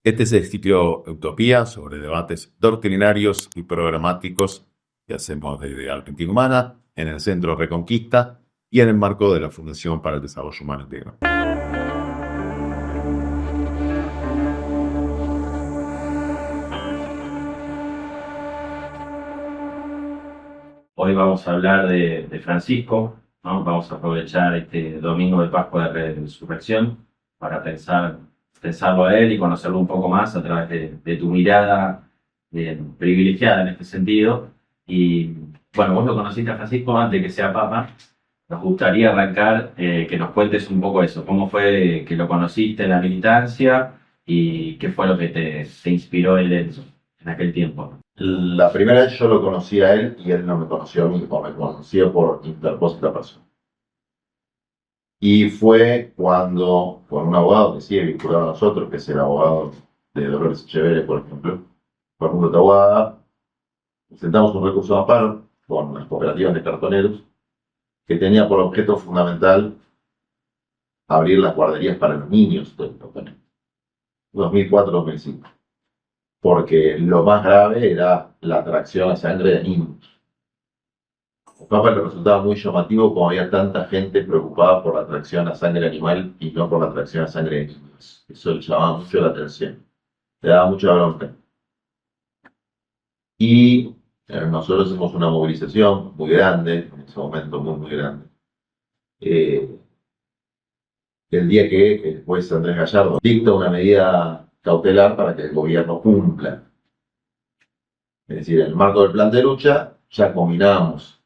Este es el ciclo Utopía sobre debates doctrinarios y programáticos que hacemos desde Argentina Humana, en el Centro Reconquista y en el marco de la Fundación para el Desarrollo Humano Integral. Hoy vamos a hablar de Francisco, ¿no? Vamos a aprovechar este domingo de Pascua de Resurrección para pensarlo a él y conocerlo un poco más a través de tu mirada privilegiada en este sentido. Y bueno, vos lo conociste a Francisco antes de que sea Papa. Nos gustaría arrancar que nos cuentes un poco eso, cómo fue que lo conociste en la militancia y qué fue lo que te inspiró él en aquel tiempo. La primera vez yo lo conocí a él y él no me conoció a mí, o me conoció por interpósita persona. Y fue cuando, con un abogado que sigue vinculado a nosotros, que es el abogado de Dolores Echeverri, por ejemplo, Facundo Taboada, presentamos un recurso de amparo con las cooperativas de cartoneros, que tenía por objeto fundamental abrir las guarderías para los niños del cartonero, 2004-2005. Porque lo más grave era la atracción a sangre de niños. A Papa le resultaba muy llamativo como había tanta gente preocupada por la atracción a sangre animal y no por la atracción a sangre de niños. Eso le llamaba mucho la atención, le daba mucha bronca. Y nosotros hicimos una movilización muy grande, en ese momento muy grande. El día que el juez Andrés Gallardo dicta una medida cautelar para que el gobierno cumpla. Es decir, en el marco del plan de lucha ya combinamos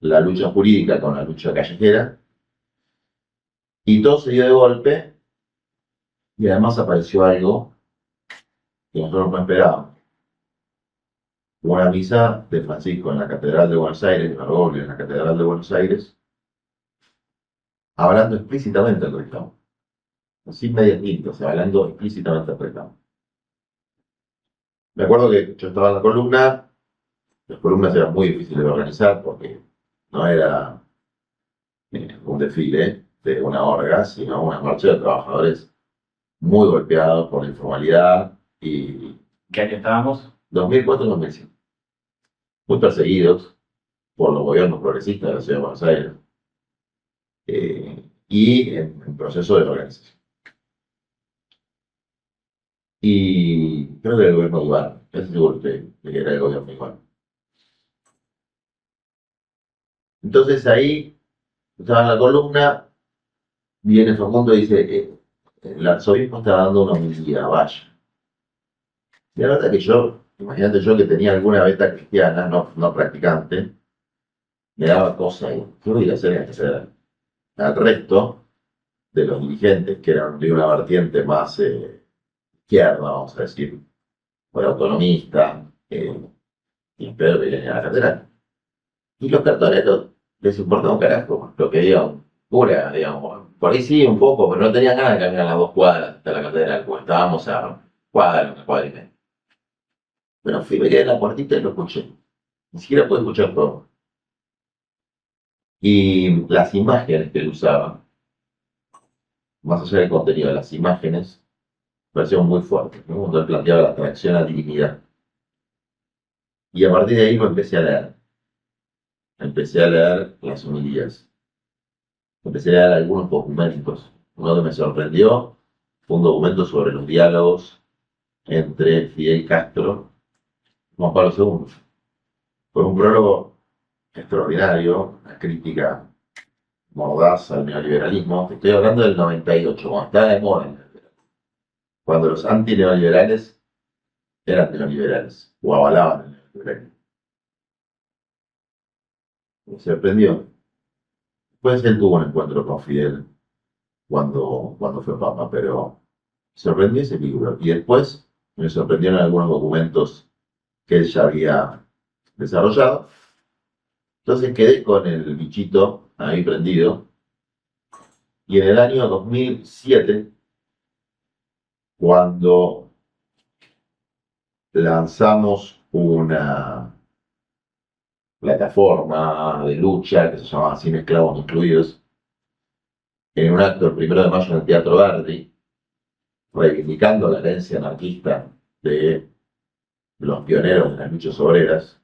la lucha jurídica con la lucha callejera y todo se dio de golpe y además apareció algo que nosotros no esperábamos. Una misa de Francisco en la Catedral de Buenos Aires, Bergoglio en la Catedral de Buenos Aires, hablando explícitamente del reclamo. Sin medias tintas, hablando explícitamente del reclamo. Me acuerdo que yo estaba en la columna, las columnas eran muy difíciles de organizar porque no era un desfile de una orga, sino una marcha de trabajadores muy golpeados por la informalidad y... ¿Qué año estábamos? 2004-2005. Muy perseguidos por los gobiernos progresistas de la ciudad de Buenos Aires y en proceso de organización. Y creo que el gobierno de Iván, casi seguro que era el gobierno de Iván. Entonces ahí, estaba en la columna, viene Facundo y dice, el arzobispo está dando una homilía, vaya. Y la verdad que yo, imagínate yo que tenía alguna beta cristiana, no practicante, me daba cosa y ¿qué voy a hacer en esta catedral? Al resto de los dirigentes, que eran de una vertiente más izquierda, vamos a decir, o autonomista, y Pedro que venía a la catedral. Y los cartoneros les importaba un carajo lo que digan, pura, digamos. Por ahí sí, un poco, pero no tenían ganas de caminar las 2 cuadras hasta la catedral, porque estábamos a una cuadra y media. Bueno, fui, me quedé en la puertita y lo escuché. Ni siquiera pude escuchar todo. Y las imágenes que él usaba, más allá del contenido de las imágenes, parecieron muy fuertes, ¿no? Cuando él planteaba la atracción a divinidad. Y a partir de ahí lo empecé a leer. Empecé a leer las homilías. Empecé a leer algunos documentos. Uno que me sorprendió fue un documento sobre los diálogos entre Fidel Castro y Juan Pablo II. Fue un prólogo extraordinario, una crítica mordaz al neoliberalismo. Estoy hablando del 98, cuando estaba de moda el neoliberalismo. Cuando los antineoliberales eran neoliberales o avalaban el neoliberalismo. Me sorprendió. Después él tuvo un encuentro con Fidel cuando fue Papa, pero me sorprendió ese libro. Y después me sorprendieron algunos documentos que él ya había desarrollado. Entonces quedé con el bichito ahí prendido. Y en el año 2007, cuando lanzamos una plataforma de lucha que se llamaba Sin Esclavos Incluidos, en un acto el 1 de mayo en el Teatro Verdi, reivindicando la herencia anarquista de los pioneros de las luchas obreras,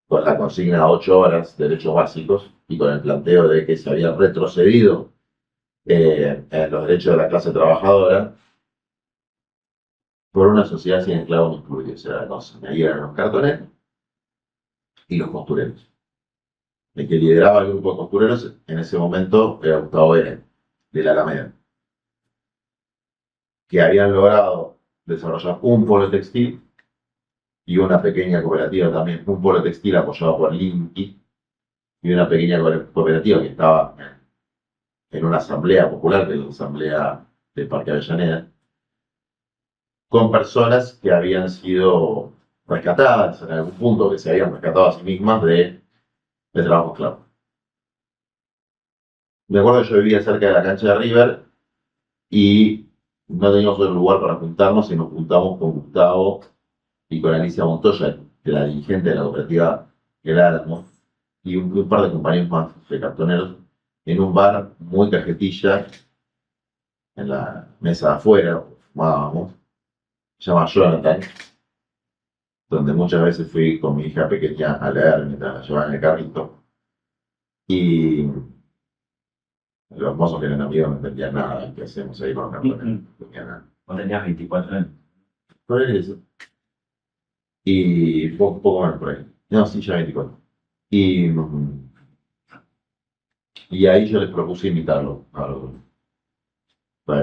con la consigna 8 horas, derechos básicos, y con el planteo de que se había retrocedido en los derechos de la clase trabajadora por una sociedad sin esclavos ni excluidos. Era la cosa. Ahí eran los cartoneros y los costureros. El que lideraba el grupo de costureros en ese momento era Gustavo Eren, de la Alameda, que habían logrado desarrollar un polo textil y una pequeña cooperativa también, un polo textil apoyado por Linky y una pequeña cooperativa que estaba en una asamblea popular, que es la asamblea del Parque Avellaneda, con personas que habían sido rescatadas en algún punto, que se habían rescatado a sí mismas de trabajo esclavo. Me acuerdo que yo vivía cerca de la cancha de River y no teníamos otro lugar para juntarnos y nos juntamos con Gustavo y con Alicia Montoya, que era la dirigente de la cooperativa El Álamo, y un par de compañeros más de cartoneros, en un bar muy cajetilla, en la mesa de afuera, fumábamos, se llama Jonathan, donde muchas veces fui con mi hija pequeña a leer mientras la llevaba en el carrito, y los mozos que eran amigos no entendían nada, ¿qué hacemos ahí con los cartoneros? No entendían nada. Vos tenías 24 años. Por eso. Y poco menos por ahí. No, sí, ya 24. Y ahí yo les propuse invitarlo a los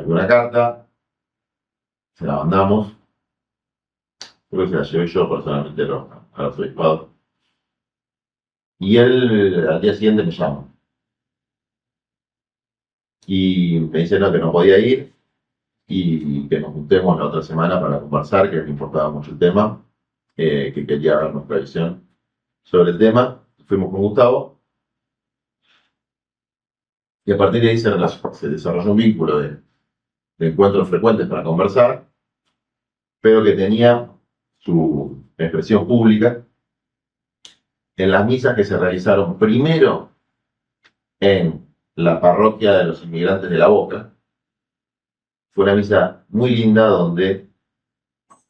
una carta, se la mandamos, creo que se la llevé yo personalmente a los obispados. Y él al día siguiente me llama. Y me dice no, que no podía ir y que nos juntemos la otra semana para conversar, que le importaba mucho el tema, que quería ver nuestra visión sobre el tema. Fuimos con Gustavo y a partir de ahí se desarrolló un vínculo de encuentros frecuentes para conversar, pero que tenía su expresión pública en las misas que se realizaron primero en la parroquia de los inmigrantes de La Boca. Fue una misa muy linda donde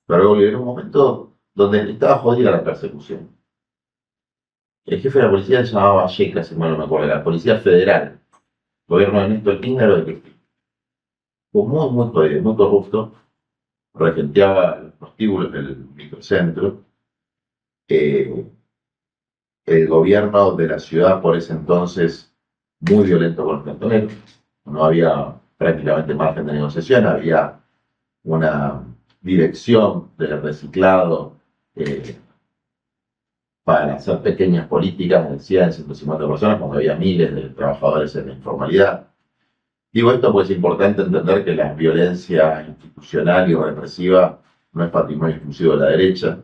Bergoglio era un momento donde estaba jodida la persecución. El jefe de la policía se llamaba Valleca, si mal no me acuerdo, la Policía Federal, gobierno de Néstor Kirchner o de Cristina. Fue muy jodido, muy corrupto, regenteaba los prostíbulos del microcentro. El gobierno de la ciudad por ese entonces muy violento con los cartoneros. No había prácticamente margen de negociación, había una dirección del reciclado para hacer pequeñas políticas de 100, 150 personas, cuando había miles de trabajadores en la informalidad. Digo esto porque es importante entender que la violencia institucional y represiva no es patrimonio exclusivo de la derecha.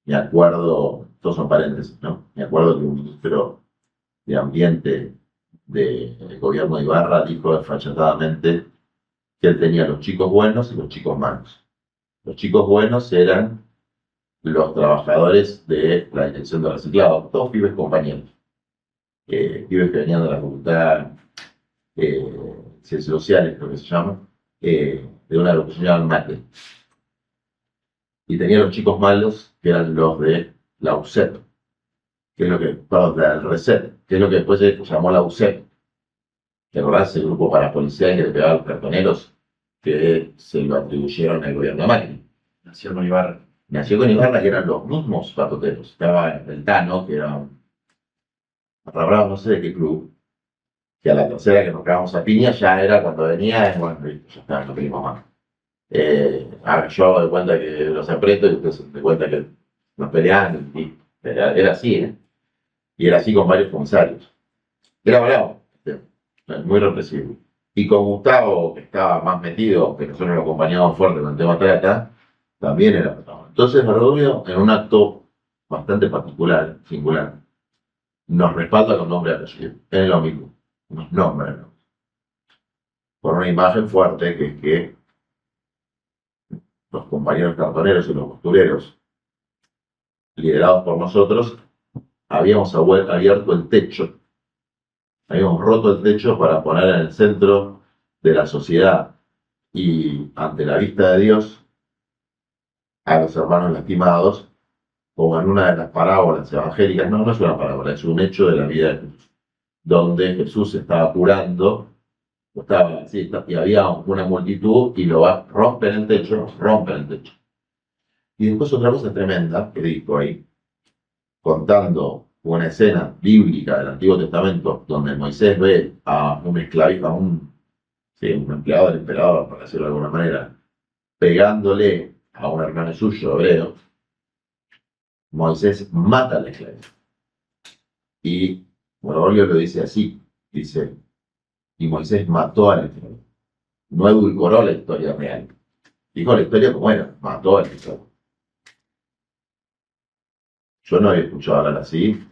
Me acuerdo, todos son paréntesis, ¿no? Me acuerdo que un ministro de Ambiente del gobierno de Ibarra dijo desfachatadamente que él tenía los chicos buenos y los chicos malos. Los chicos buenos eran los trabajadores de la dirección de reciclado, todos pibes compañeros, pibes que venían de la facultad ciencias sociales, creo que se llama, de una agrupación llamada MATE. Y tenía los chicos malos, que eran los de la UCEP, que es lo que, perdón, del RECEP, que es lo que después se llamó la UCEP. ¿Te acordás? El grupo parapolicial que le pegaba a los cartoneros, que se lo atribuyeron al gobierno de Macri. Nació con Ibarra. Nació con Ibarra, que eran los mismos patoteros. Estaba el Tano, que era no sé de qué club, que a la tercera que nos cagamos a piña ya era cuando venía, bueno, ya está, no pedimos más. Yo hago de cuenta que los aprieto y ustedes se dan cuenta que nos pelean, y era así, ¿eh? Y era así con varios comisarios. Era bravo, muy represivo. Y con Gustavo, que estaba más metido, que nosotros lo acompañábamos fuerte con el tema trata, también era bravo. Entonces Bergoglio, en un acto bastante particular, singular, nos respalda con nombre y apellido. Es lo mismo, nos nombra, ¿no? Por una imagen fuerte, que es que los compañeros cartoneros y los costureros, liderados por nosotros, habíamos abierto el techo, habíamos roto el techo para poner en el centro de la sociedad y ante la vista de Dios a los hermanos lastimados, como en una de las parábolas evangélicas, no, no es una parábola, es un hecho de la vida de Jesús, donde Jesús estaba curando, estaba, sí, y había una multitud y rompen el techo, rompen el techo. Y después otra cosa tremenda que dijo ahí, contando una escena bíblica del Antiguo Testamento donde Moisés ve a un esclavista, sí, un empleado del emperador, por decirlo de alguna manera, pegándole a un hermano suyo hebreo. Moisés mata al esclavista. Y Bergoglio lo dice así, dice, y Moisés mató al esclavo. No edulcoró la historia real. Dijo la historia como era, mató al esclavo. Yo no había escuchado hablar así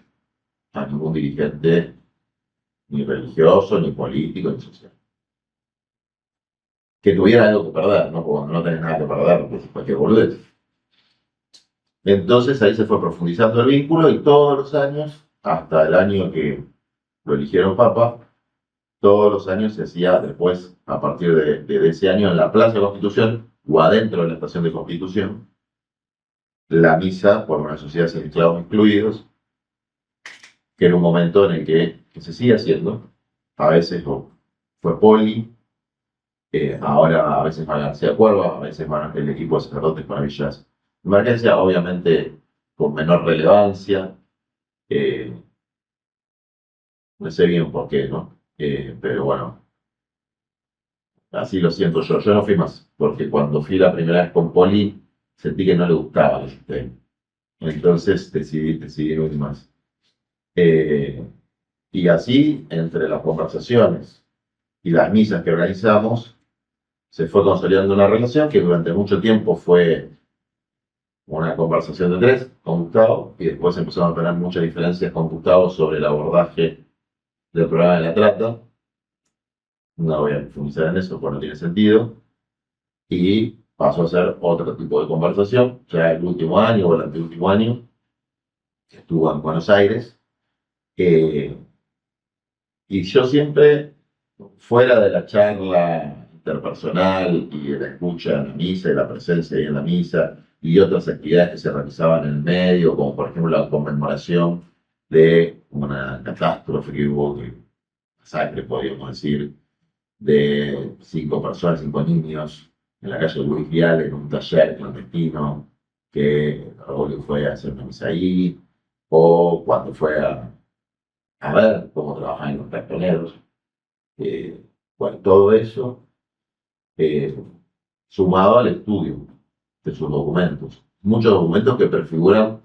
a ningún dirigente, ni religioso, ni político, ni social. Que tuviera algo que perder, ¿no? Cuando no tenés nada que perder, pues cualquier boludez. Entonces ahí se fue profundizando el vínculo y todos los años, hasta el año que lo eligieron papa, todos los años se hacía después, a partir de ese año, en la Plaza de Constitución o adentro de la estación de Constitución, la misa por una sociedad sin esclavos incluidos, que era un momento en el que se sigue haciendo, a veces fue Poli, ahora a veces va García Cuerva, a veces van el equipo de sacerdotes para villas de emergencia, obviamente con menor relevancia, no sé bien por qué, ¿no? Pero bueno, así lo siento yo. Yo no fui más, porque cuando fui la primera vez con Poli, sentí que no le gustaba el sistema. Entonces decidí no ir más. Y así, entre las conversaciones y las misas que organizamos, se fue consolidando una relación que durante mucho tiempo fue una conversación de tres con Gustavo, y después empezamos a tener muchas diferencias con Gustavo sobre el abordaje del problema de la trata. No voy a profundizar en eso porque no tiene sentido. Y pasó a ser otro tipo de conversación. Ya el último año o el anteúltimo año estuvo en Buenos Aires. Y yo siempre, fuera de la charla interpersonal y de la escucha en la misa y la presencia ahí en la misa y otras actividades que se realizaban en el medio, como por ejemplo la conmemoración de una catástrofe que hubo, masacre, podríamos decir, de 5 personas, 5 niños, en la calle Luis Vial, en un taller clandestino, que Bergoglio fue a hacer una misa ahí, o cuando fue a ver cómo trabajaban los cartoneros. Bueno, todo eso sumado al estudio de sus documentos. Muchos documentos que prefiguran,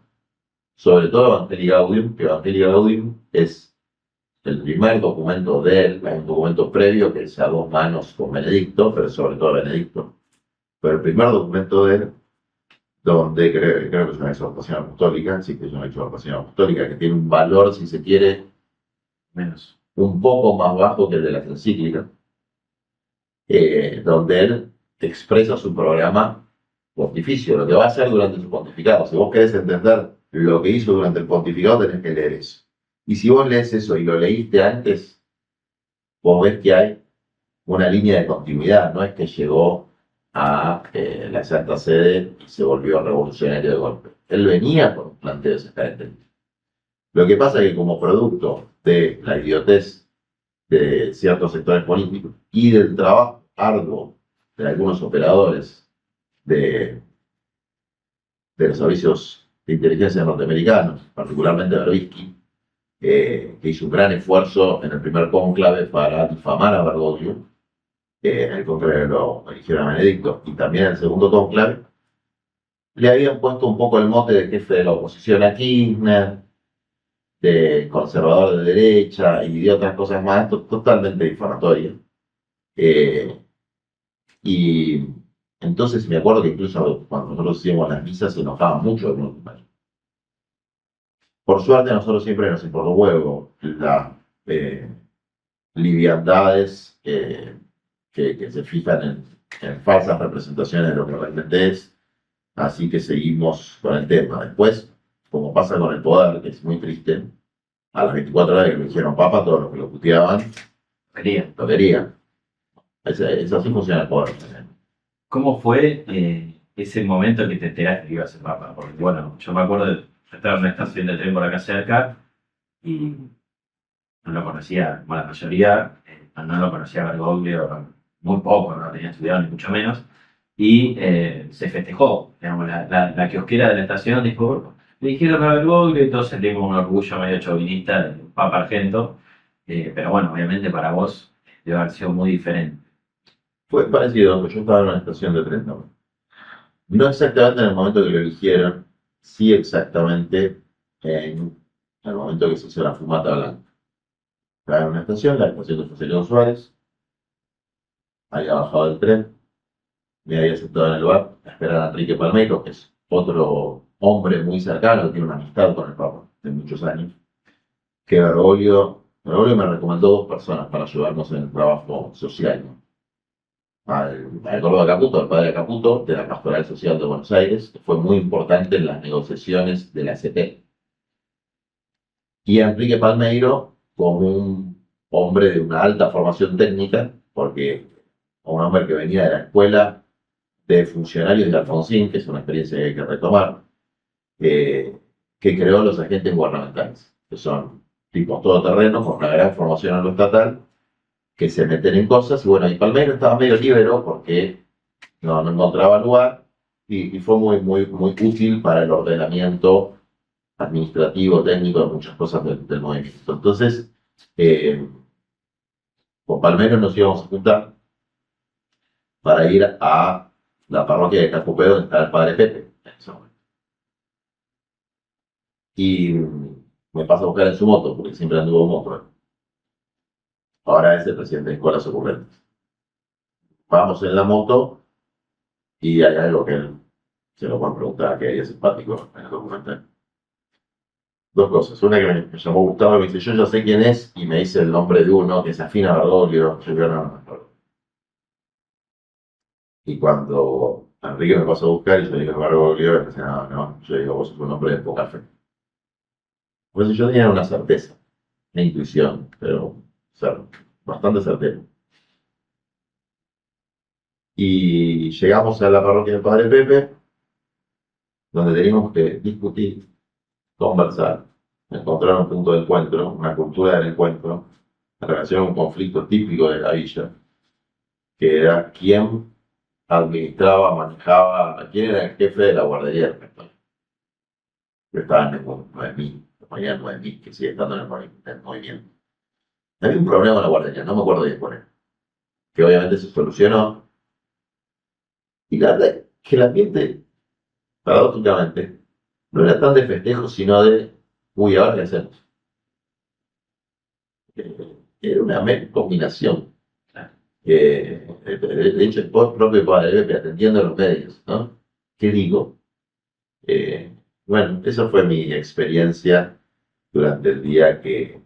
sobre todo Evangelii Gaudium, que Evangelii Gaudium es el primer documento de él, hay un documento previo que es a 2 manos con Benedicto, pero sobre todo Benedicto. Pero el primer documento de él, donde creo que es una exhortación apostólica, sí que es una exhortación apostólica, que tiene un valor, si se quiere, Menos. un poco más bajo que el de las encíclicas, donde él expresa su programa pontificio, lo que va a hacer durante su pontificado. Si vos querés entender lo que hizo durante el pontificado, tenés que leer eso. Y si vos lees eso y lo leíste antes, vos ves que hay una línea de continuidad, no es que llegó a la Santa Sede y se volvió revolucionario de golpe. Él venía con planteos característicos. Lo que pasa es que como producto de la idiotez de ciertos sectores políticos y del trabajo arduo de algunos operadores de los servicios de inteligencia norteamericanos, particularmente Berbisky, que hizo un gran esfuerzo en el primer cónclave para difamar a Bergoglio, en el cónclave lo eligieron a Benedicto, y también en el segundo cónclave, le habían puesto un poco el mote de jefe de la oposición a Kirchner, de conservador de derecha y de otras cosas más, totalmente difamatorias. Y entonces me acuerdo que incluso cuando nosotros hacíamos las misas se enojaba mucho el mundo. Por suerte a nosotros siempre nos importó un huevo las liviandades que se fijan en falsas representaciones de lo que realmente es, así que seguimos con el tema. Después, como pasa con el poder, que es muy triste, a las 24 horas que lo hicieron papa, todos los que lo puteaban, lo querían. Así funciona el poder. ¿Cómo fue ese momento que te enteraste que iba a ser papa? Porque bueno, yo me acuerdo de estar en una estación de tren por acá cerca y no lo conocía, como la mayoría, no lo conocía Bergoglio, muy poco, no lo tenía estudiado ni mucho menos, y se festejó, digamos, la kiosquera de la estación dijo, le dijeron a Bergoglio y todos sentimos un orgullo medio chauvinista del Papa Argento, pero bueno, obviamente para vos debe haber sido muy diferente. Fue parecido, porque yo estaba en una estación de tren también. No exactamente en el momento que lo eligieron, sí exactamente en el momento que se hizo la fumata blanca. Estaba en una estación, la estación de José León Suárez, había bajado del tren, me había sentado en el bar a esperar a Enrique Palmeiro, que es otro hombre muy cercano, que tiene una amistad con el Papa de muchos años, que Bergoglio me recomendó dos personas para ayudarnos en el trabajo social, ¿no? Al Córdoba Caputo, al padre Caputo, de la Pastoral Social de Buenos Aires, que fue muy importante en las negociaciones de la ACT. Y a Enrique Palmeiro como un hombre de una alta formación técnica, porque un hombre que venía de la escuela de funcionarios de Alfonsín, que es una experiencia que hay que retomar, que creó los agentes gubernamentales, que son tipos todoterrenos con una gran formación en lo estatal, que se meten en cosas, y bueno, y Palmeiro estaba medio libero porque no encontraba lugar, y fue muy útil para el ordenamiento administrativo, técnico, de muchas cosas del movimiento. Entonces, con Palmeiro nos íbamos a juntar para ir a la parroquia de Cacupé, donde está el padre Pepe, en ese momento. Y me pasa a buscar en su moto, porque siempre anduvo en moto. Ahora es el presidente de Escuelas Ocurrentes. Vamos en la moto y hay algo que él se lo pueden preguntar, que es simpático en el documental. Dos cosas. Una que me llamó Gustavo y me dice, yo ya sé quién es, y me dice el nombre de uno que se afina a Bergoglio. Yo digo, no, no. Y cuando Enrique me pasó a buscar y yo digo, Bergoglio, me dice, no, yo digo, vos sos un hombre de poca fe. Por eso yo tenía una certeza, una intuición, pero o sea, bastante certero. Y llegamos a la parroquia del Padre Pepe, donde teníamos que discutir, conversar, encontrar un punto de encuentro, una cultura del encuentro, en relación a un conflicto típico de la villa, que era quién administraba, manejaba, quién era el jefe de la guardería del rector. Que estaba en el 9.000, compañía 9.000, que sigue estando en el movimiento. Había un problema en la guardería, no me acuerdo bien por él, que obviamente se solucionó. Y la verdad es que el ambiente, paradójicamente, no era tan de festejo, sino de, uy, ahora qué hacemos. Era una combinación. De hecho, el propio padre Pepe atendiendo a los medios, ¿no? ¿Qué digo? Bueno, esa fue mi experiencia durante el día que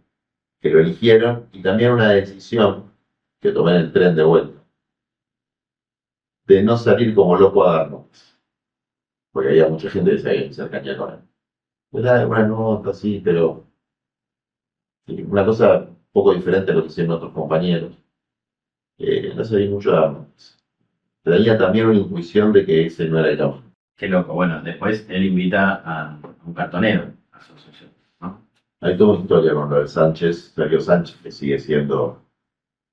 lo eligieron, y también una decisión que tomé en el tren de vuelta, de no salir como loco a dar notas, porque había mucha gente que se cercanía con él. Era una nota, sí, pero sí, una cosa un poco diferente a lo que hicieron otros compañeros. No salí mucho a dar notas. Tenía también una intuición de que ese no era el camino. Qué loco. Bueno, después él invita a un cartonero a su asociación, ¿no? Hay toda una historia con lo de Sánchez, Sergio Sánchez, que sigue siendo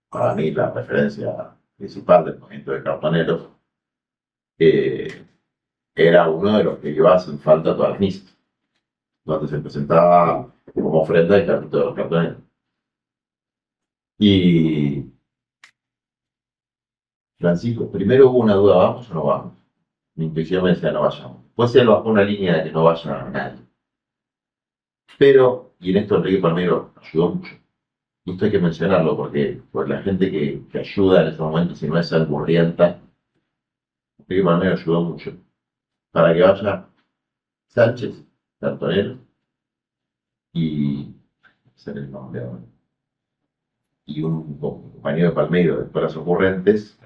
para mí la referencia principal del movimiento de cartoneros. Era uno de los que iba sin falta a todas las misas, donde se presentaba como ofrenda el carrito de los cartoneros. Y Francisco, primero hubo una duda, ¿vamos o no vamos? Mi intuición me decía, no vayamos. Después él bajó una línea de que no vaya nadie. Pero, y en esto Enrique Palmeiro ayudó mucho. Y esto hay que mencionarlo porque pues, la gente que ayuda en estos momentos, si no es alburrienta, Enrique Palmeiro ayudó mucho. Para que vaya Sánchez, cartonero, y ser el nombre ahora, y un compañero de Palmeiro de Escuelas Ocurrentes,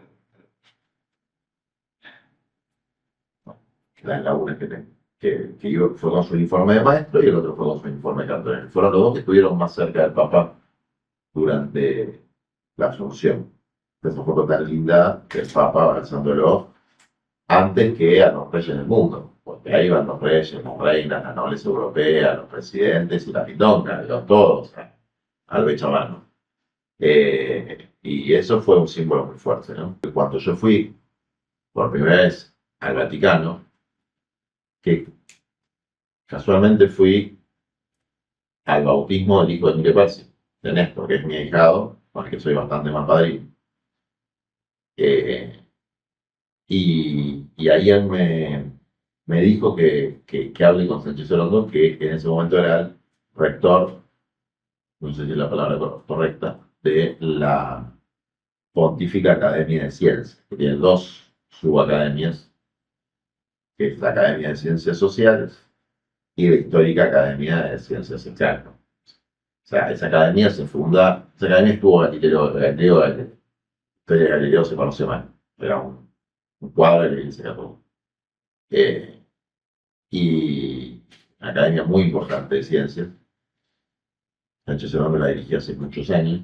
las lagunas que tengo. Fue con su uniforme de maestro y el otro fue con su uniforme de cartonero. Fueron los dos que estuvieron más cerca del papá durante la asunción. esa foto tan linda del Papa abrazándolo, antes que a los reyes del mundo, porque ahí van los reyes, las reinas, la nobleza europea, los presidentes y la pitonga, todos al bechamano. Y eso fue un símbolo muy fuerte, ¿no? Cuando yo fui por primera vez al Vaticano, que casualmente fui al bautismo del hijo de Emilio Pazzi, de Néstor, que es mi ahijado, con el que soy bastante más padrino. Y ahí él me dijo que hable con Sánchez Orondo, que en ese momento era el rector, no sé si es la palabra correcta, de la Pontífica Academia de Ciencias, que tiene dos subacademias, que es la Academia de Ciencias Sociales y la Histórica Academia de Ciencias Exactas. O sea, esa academia estuvo Galileo, la historia de Galileo se conoce mal, era un cuadro de la Iglesia Católica. Y una academia muy importante de ciencias. Sánchez Orondo la dirigió hace muchos años.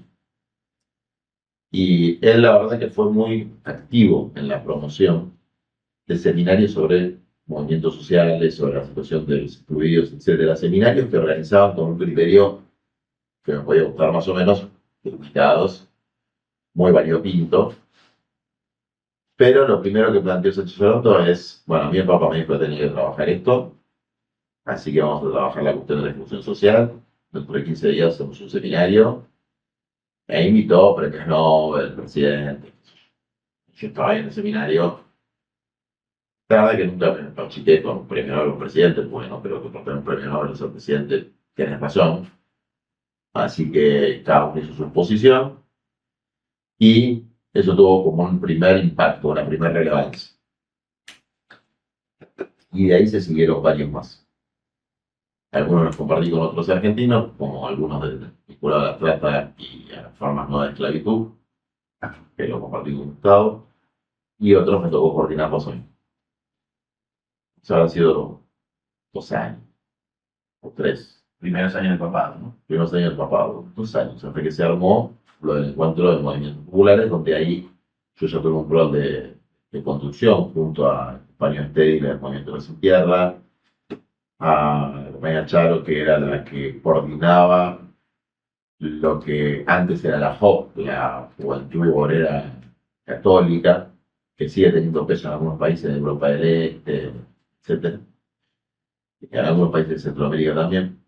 Y él, la verdad, que fue muy activo en la promoción de seminarios sobre movimientos sociales, sobre la situación de los excluidos, etcétera. Seminarios que organizaban con un criterio que me podía gustar más o menos, limitados, muy variopinto. Pero lo primero que planteó Sánchez Orondo es, bueno, a mí el Papa me dijo que tenía que trabajar esto, así que vamos a trabajar la cuestión de la exclusión social. Dentro de 15 días hacemos un seminario. E invitó premios Nobel, presidente. Yo estaba ahí en el seminario. La verdad que nunca me pachité con un premio Nobel o un presidente, porque no creo que por tener un premio Nobel o ser presidente tienes razón. Así que cada uno hizo su posición y eso tuvo como un primer impacto, una primera relevancia. Y de ahí se siguieron varios más. Algunos los compartí con otros argentinos, como algunos vinculados a la trata y a las formas nuevas de esclavitud, que lo compartí con Gustavo, y otros me tocó coordinarlos hoy. O sea, han sido 2 años, o 3. Primeros años del papado, ¿no? Primeros años del papado, 2 años, hasta que se armó lo del encuentro de movimientos populares, donde ahí yo ya tuve un rol de conducción junto a España Estedi del Movimiento de Sin Tierra, a Maya Charo, que era la que coordinaba lo que antes era la JOC, la Juventud Obrera Católica, que sigue teniendo peso en algunos países de Europa del Este, etc. Y en algunos países de Centroamérica también.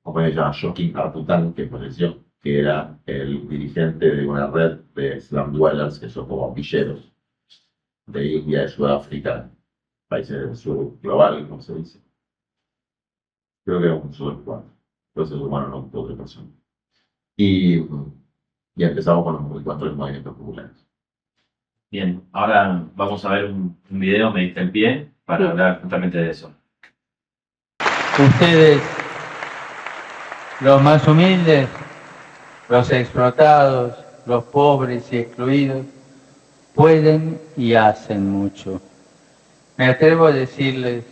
Como se llama Joaquín Arpután, que falleció, que era el dirigente de una red de slum dwellers, que son como villeros de India, de Sudáfrica, países del sur global, como se dice. Creo que era un sur cubano. Entonces, bueno, no todo de persona. Y empezamos con los encuentros de movimientos populares. Bien, ahora vamos a ver un video, me diste el pie, para hablar justamente de eso. Ustedes, los más humildes, los explotados, los pobres y excluidos, pueden y hacen mucho. Me atrevo a decirles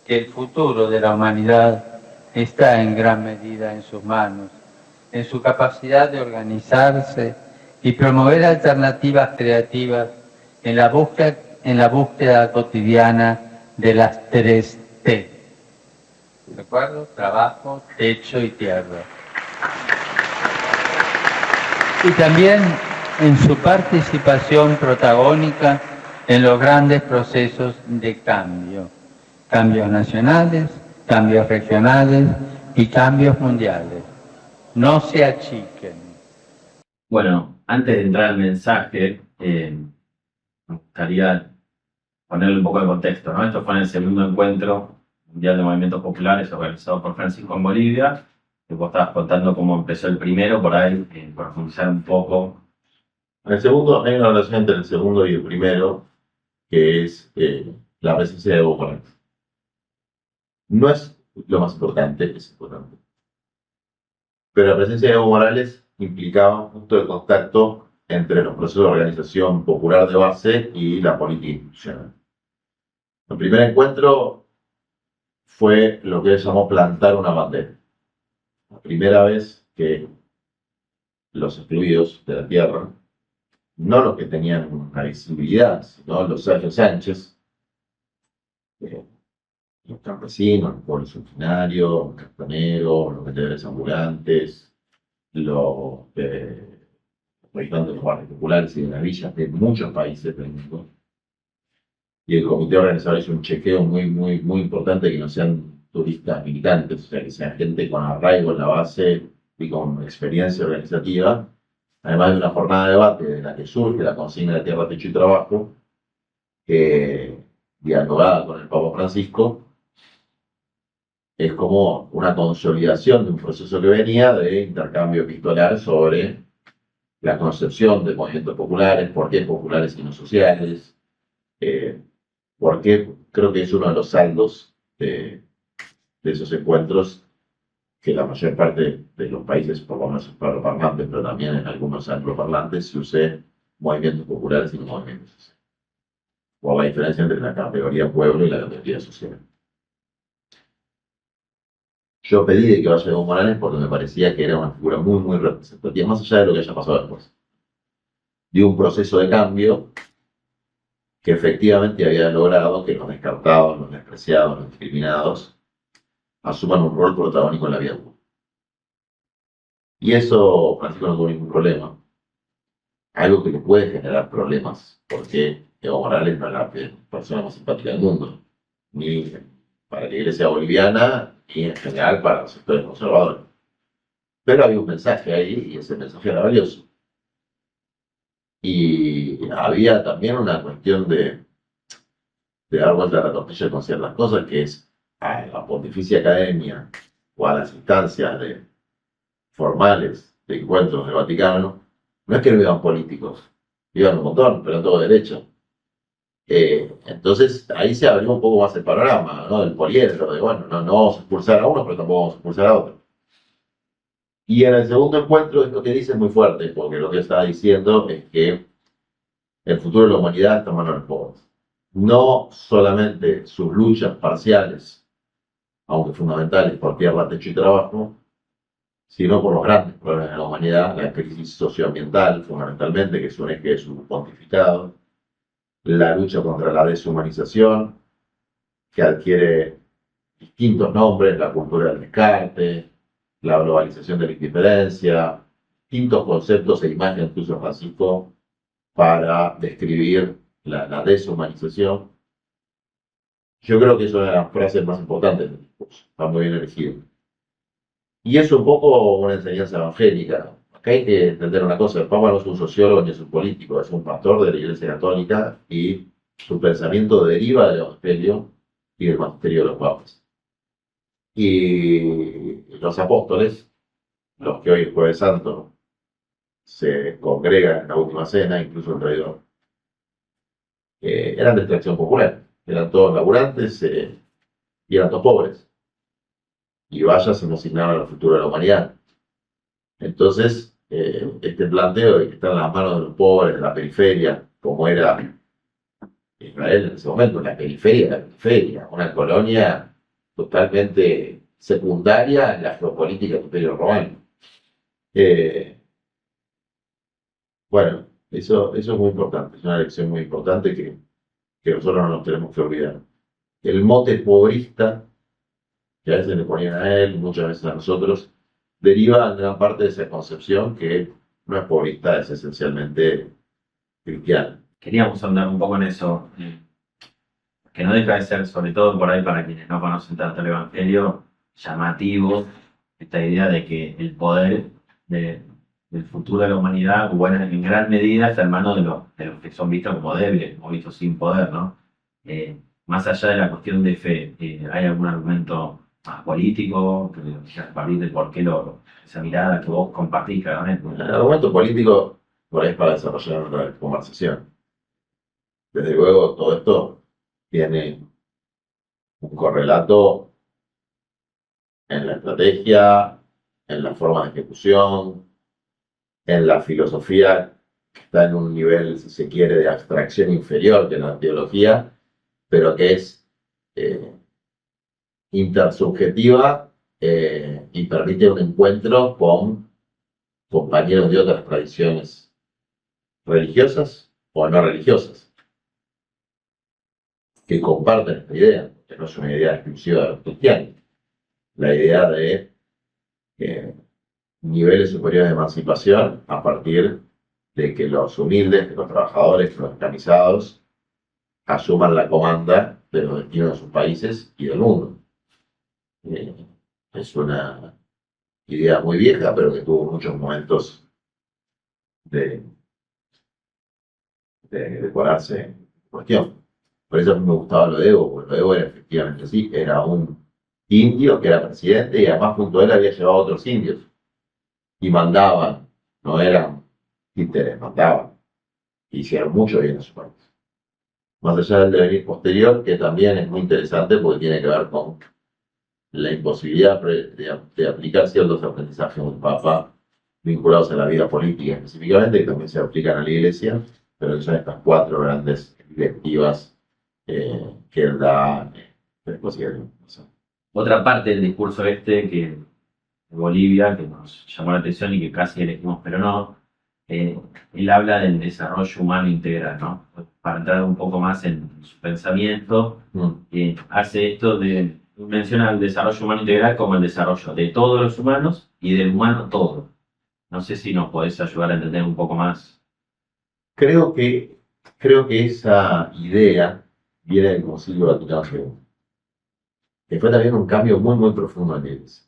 que el futuro de la humanidad está en gran medida en sus manos, en su capacidad de organizarse y promover alternativas creativas en la búsqueda cotidiana de las 3 T. ¿Recuerdo? Trabajo, techo y tierra. Y también en su participación protagónica en los grandes procesos de cambio. Cambios nacionales, cambios regionales y cambios mundiales. No se achiquen. Bueno, antes de entrar al mensaje, me gustaría ponerle un poco de contexto, ¿no? Esto fue en el segundo encuentro mundial de movimientos populares organizado por Francisco en Bolivia. Que vos estabas contando cómo empezó el primero, por ahí, profundizar un poco. En el segundo, hay una relación entre el segundo y el primero, que es la presencia de Evo Morales. No es lo más importante, es importante. Pero la presencia de Evo Morales implicaba un punto de contacto entre los procesos de organización popular de base y la política institucional. El primer encuentro fue lo que él llamó plantar una bandera. La primera vez que los excluidos de la tierra, no los que tenían una visibilidad, sino los Sergio Sánchez, los campesinos, los pueblos originarios, los castaneros, los vendedores ambulantes, los habitantes de los barrios populares y de las villas de muchos países del mundo. Y el comité organizador hizo un chequeo muy importante, que no sean turistas militantes, o sea, que sean gente con arraigo en la base y con experiencia organizativa, además de una jornada de debate de la que surge la consigna de tierra, techo y trabajo, dialogada con el Papa Francisco. Es como una consolidación de un proceso que venía de intercambio epistolar sobre la concepción de movimientos populares, por qué populares y no sociales, porque creo que es uno de los saldos de esos encuentros, que la mayor parte de los países, por lo menos hispanoparlantes, pero también en algunos angloparlantes, se use movimientos populares y no movimientos sociales, por la diferencia entre la categoría pueblo y la categoría social. Yo pedí de que vaya Evo Morales porque me parecía que era una figura muy representativa, más allá de lo que haya pasado después, de un proceso de cambio que efectivamente había logrado que los descartados, los despreciados, los discriminados asuman un rol protagónico en la vida pública. Y eso Francisco no tuvo ningún problema. Algo que le puede generar problemas, porque Evo Morales no es la persona más simpática del mundo, ni para la iglesia boliviana, y en general para los sectores conservadores. Pero había un mensaje ahí, y ese mensaje era valioso. Y había también una cuestión de dar vuelta a la tortilla con ciertas cosas, que es a la Pontificia Academia o a las instancias formales de encuentros del Vaticano, no es que no iban políticos, iban un montón, pero todo derecho. Entonces ahí se abrió un poco más el panorama, ¿no? Del poliedro, de bueno, no vamos a expulsar a uno, pero tampoco vamos a expulsar a otro. Y en el segundo encuentro esto que dice es muy fuerte, porque lo que estaba diciendo es que el futuro de la humanidad está en manos de los pobres. No solamente sus luchas parciales, aunque fundamentales, por tierra, techo y trabajo, sino por los grandes problemas de la humanidad, la crisis socioambiental, fundamentalmente, que es un eje de su pontificado, la lucha contra la deshumanización, que adquiere distintos nombres, la cultura del descarte, la globalización de la indiferencia, distintos conceptos e imágenes que usa Francisco para describir la deshumanización. Yo creo que es una de las frases más importantes del discurso, está muy bien elegido. Y es un poco una enseñanza evangélica. Acá hay que entender una cosa: el Papa no es un sociólogo ni es un político, es un pastor de la Iglesia Católica, y su pensamiento deriva del Evangelio y del magisterio de los papas. Y los apóstoles, los que hoy, el Jueves Santo, se congregan en la última cena, incluso el traidor, eran de extracción popular, eran todos laburantes y eran todos pobres. Y vaya si nos ignoran el futuro de la humanidad. Entonces, este planteo de que está en las manos de los pobres, de la periferia, como era Israel en ese momento, la periferia, una colonia totalmente secundaria en la geopolítica del Imperio Romano. Bueno, eso es muy importante, es una lección muy importante que nosotros no nos tenemos que olvidar. El mote pobrista, que a veces le ponían a él, muchas veces a nosotros, deriva en gran parte de esa concepción que no es pobrista, es esencialmente cristiana. Queríamos andar un poco en eso, que no deja de ser, sobre todo por ahí para quienes no conocen tanto el Evangelio, llamativo esta idea de que el poder del futuro de la humanidad, bueno, en gran medida está en manos de los que son vistos como débiles, o vistos sin poder, ¿no? Más allá de la cuestión de fe, ¿hay algún argumento más político que a partir de por qué esa mirada que vos compartís claramente? El argumento político por ahí es para desarrollar una conversación. Desde luego, todo esto tiene un correlato en la estrategia, en la forma de ejecución, en la filosofía, que está en un nivel, si se quiere, de abstracción inferior que la teología, pero que es intersubjetiva y permite un encuentro con compañeros de otras tradiciones religiosas o no religiosas, que comparten esta idea, que no es una idea exclusiva de los cristianos, la idea de niveles superiores de emancipación a partir de que los humildes, que los trabajadores, que los organizados asuman la comanda de los destinos de sus países y del mundo. Es una idea muy vieja, pero que tuvo muchos momentos de ponerse en cuestión. Por eso a mí me gustaba lo de Evo, porque lo de Evo era efectivamente así, era un indio que era presidente y además junto a él había llevado a otros indios. Y mandaban, no eran títeres, mandaban. Hicieron mucho bien a su país. Más allá del devenir posterior, que también es muy interesante porque tiene que ver con la imposibilidad de aplicar ciertos aprendizajes del Papa vinculados a la vida política específicamente, que también se aplican a la Iglesia, pero que son estas 4 grandes directivas que él da después de Otra parte del discurso que de Bolivia, que nos llamó la atención y que casi elegimos, pero no, él habla del desarrollo humano integral, ¿no? Para entrar un poco más en su pensamiento, hace esto menciona el desarrollo humano integral como el desarrollo de todos los humanos y del humano todo. No sé si nos podés ayudar a entender un poco más. Creo que esa idea viene del Concilio Vaticano II, que fue también un cambio muy, muy profundo en la Iglesia.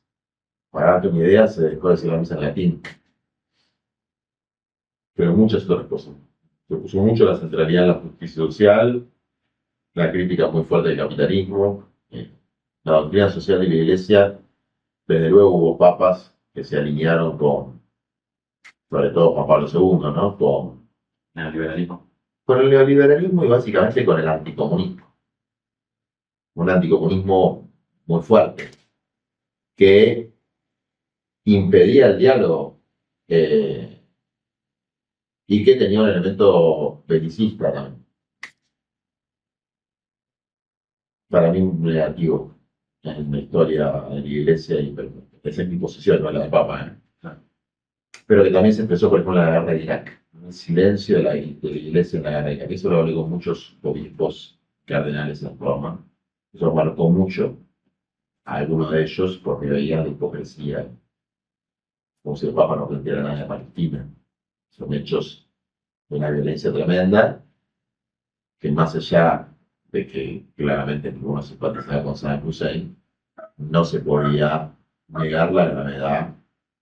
Para darte una idea, se dejó de decir la misa en latín, pero muchas otras cosas. Se puso mucho la centralidad en la justicia social, la crítica muy fuerte del capitalismo, la doctrina social de la Iglesia. Desde luego hubo papas que se alinearon con, sobre todo Juan Pablo II, ¿no? Con el neoliberalismo y básicamente con el anticomunismo. Un anticomunismo muy fuerte, que impedía el diálogo y que tenía un elemento belicista también. Para mí un negativo en la historia de la Iglesia, y esa es mi posición, no la del Papa, pero que también se empezó, por ejemplo, la guerra de Irak, el silencio de la Iglesia en la guerra de Irak. Eso lo hablé con muchos obispos cardenales en Roma. Eso marcó mucho a algunos de ellos porque veían la hipocresía, como si el Papa no planteara nada de Palestina. Son hechos de una violencia tremenda que, más allá de que claramente ninguno simpatizaba con Saddam Hussein, no se podía negar la gravedad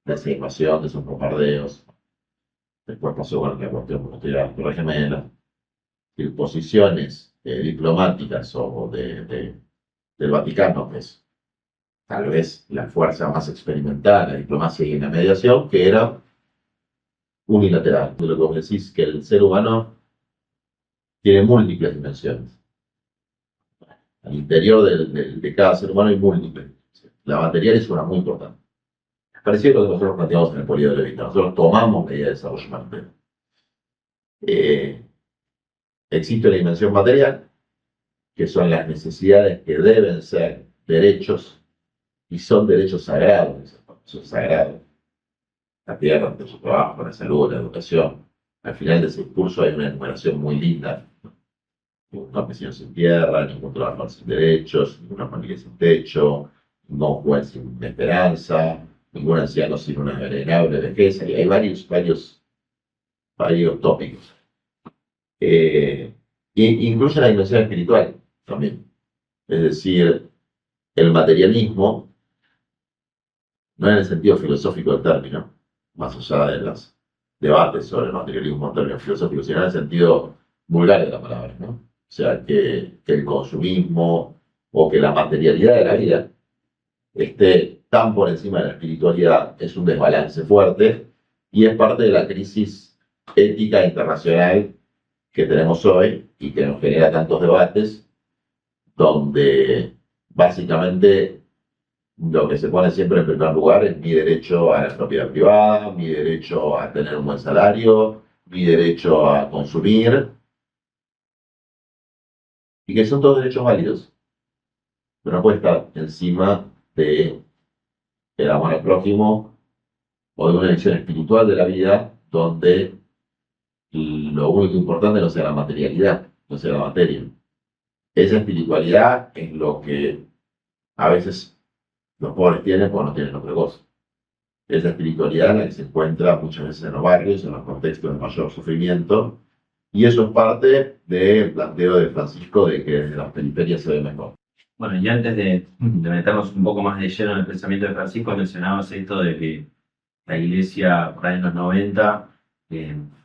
de esa invasión, de esos bombardeos. Después pasó con la cuestión de las Torres Gemelas. Y posiciones diplomáticas o del Vaticano, que es tal vez la fuerza más experimentada en la diplomacia y en la mediación, que era unilateral. De lo que vos decís, que el ser humano tiene múltiples dimensiones. Al interior de cada ser humano hay múltiples. La material es una muy importante. Parecido a lo que nosotros planteamos en el Polígono de Vista. Nosotros tomamos medidas de desarrollo humano. Existe la dimensión material, que son las necesidades que deben ser derechos, y son derechos sagrados. Son sagrados. La tierra, su trabajo, la salud, la educación. Al final de ese discurso hay una enumeración muy linda. Ningún campesino sin tierra, ningún trabajador sin derechos, ninguna familia sin techo, ningún juez sin esperanza, ningún anciano sin una venerable vejez. Y hay varios tópicos. Incluye la dimensión espiritual también. Es decir, el materialismo, no en el sentido filosófico del término, más allá de los debates sobre el materialismo en términos filosóficos, sino en el sentido vulgar de la palabra, ¿no? O sea, que el consumismo o que la materialidad de la vida esté tan por encima de la espiritualidad es un desbalance fuerte y es parte de la crisis ética internacional que tenemos hoy y que nos genera tantos debates, donde básicamente lo que se pone siempre en primer lugar es mi derecho a la propiedad privada, mi derecho a tener un buen salario, mi derecho a consumir, y que son todos derechos válidos, pero no puede estar encima de el amor al prójimo o de una visión espiritual de la vida, donde lo único importante no sea la materialidad, no sea la materia. Esa espiritualidad es lo que a veces los pobres tienen porque no tienen otra cosa. Esa espiritualidad en la que se encuentra muchas veces en los barrios, en los contextos de mayor sufrimiento, y eso es parte del planteo de Francisco de que desde las periferias se ve mejor. Bueno, y antes de meternos un poco más de lleno en el pensamiento de Francisco, mencionabas esto de que la iglesia por ahí en los 90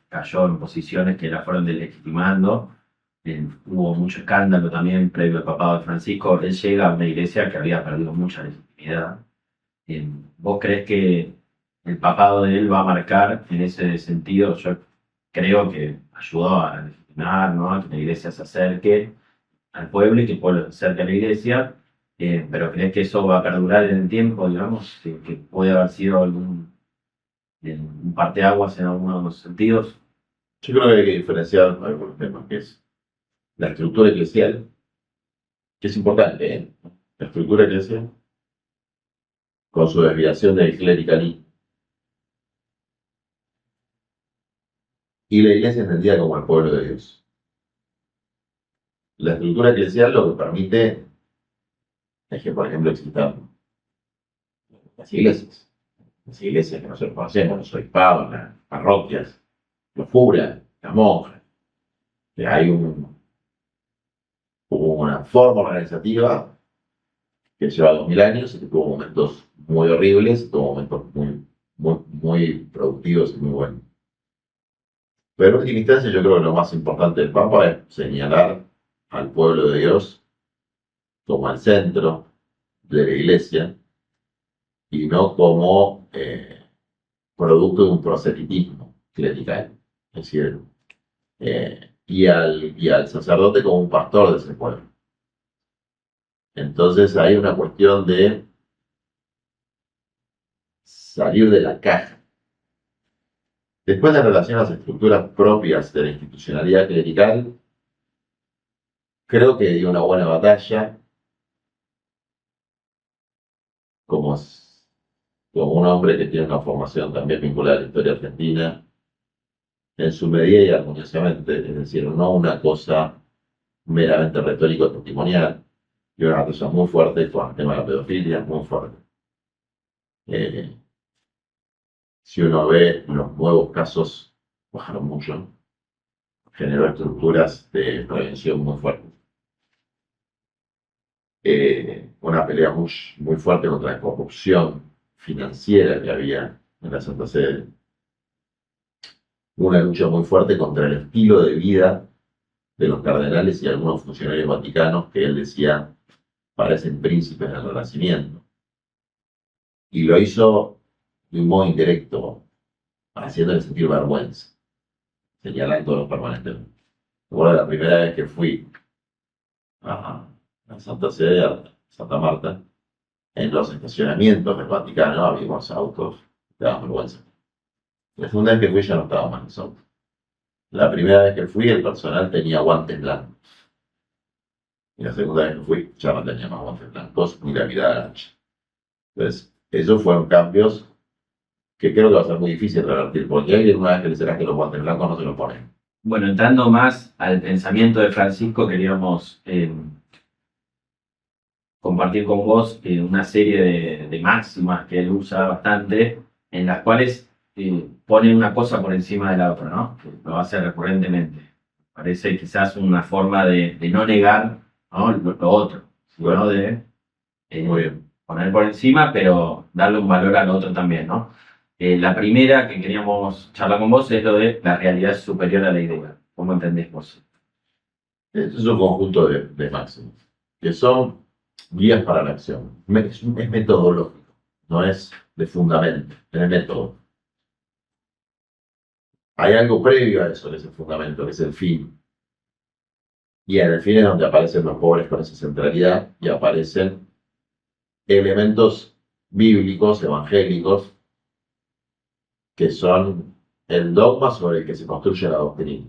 cayó en posiciones que la fueron deslegitimando. Hubo mucho escándalo también previo al papado de Francisco. Él llega a una iglesia que había perdido mucha legitimidad. ¿Vos crees que el papado de él va a marcar en ese sentido? Yo creo que ayudó a legitimar, ¿no? A que la iglesia se acerque al pueblo y que el pueblo se acerque a la iglesia. Pero ¿crees que eso va a perdurar en el tiempo, digamos? Que puede haber sido un parteaguas en algunos sentidos. Yo creo que hay que diferenciar algunos temas, que es la estructura eclesial, que es importante, ¿eh? La estructura eclesial, con su desviación del clericalismo. Y la iglesia entendida como el pueblo de Dios. La estructura eclesial lo que permite es que, por ejemplo, existan las iglesias que nosotros conocemos, los obispados, las parroquias, los curas, las monjas, que hay una forma organizativa que lleva 2000 años y que tuvo momentos muy horribles, tuvo momentos muy productivos y muy buenos. Pero en última instancia yo creo que lo más importante del Papa es señalar al pueblo de Dios como al centro de la iglesia y no como producto de un proselitismo clerical. Es decir, y al sacerdote como un pastor de ese pueblo. Entonces hay una cuestión de salir de la caja. Después, en relación a las estructuras propias de la institucionalidad clerical, creo que dio una buena batalla como un hombre que tiene una formación también vinculada a la historia argentina, en su medida y armoniosamente, es decir, no una cosa meramente retórico-testimonial, y una cosa muy fuerte con el tema de la pedofilia, muy fuerte. Si uno ve los nuevos casos, bajaron mucho, generó estructuras de prevención muy fuertes. Una pelea muy fuerte contra la corrupción financiera que había en la Santa Sede. Una lucha muy fuerte contra el estilo de vida de los cardenales y algunos funcionarios vaticanos que él decía parecen príncipes del Renacimiento. Y lo hizo de un modo indirecto, haciéndole sentir vergüenza, señalándolos permanentemente. Recuerdo la primera vez que fui a Santa Sede, a Santa Marta, en los estacionamientos del Vaticano había unos autos que daban vergüenza. La segunda vez que fui ya no estaba más los autos. La primera vez que fui el personal tenía guantes blancos. Y la segunda vez que fui ya no tenía más guantes blancos ni la mirada ancha. Entonces, esos fueron cambios que creo que va a ser muy difícil revertir, porque hay una vez que le será que los guantes blancos no se los ponen. Bueno, entrando más al pensamiento de Francisco, queríamos compartir con vos una serie de máximas que él usa bastante, en las cuales pone una cosa por encima de la otra, ¿no? Que lo hace recurrentemente. Parece quizás una forma de no negar, ¿no? Lo otro, sino de Muy bien. poner por encima, pero darle un valor al otro también, ¿no? La primera que queríamos charlar con vos es lo de la realidad superior a la idea. ¿Cómo entendés vos? Esto es un conjunto de máximas, que son guías para la acción. Es metodológico, no es de fundamento, es de método. Hay algo previo a eso, que es el fundamento, que es el fin. Y en el fin es donde aparecen los pobres con esa centralidad y aparecen elementos bíblicos, evangélicos, que son el dogma sobre el que se construye la doctrina.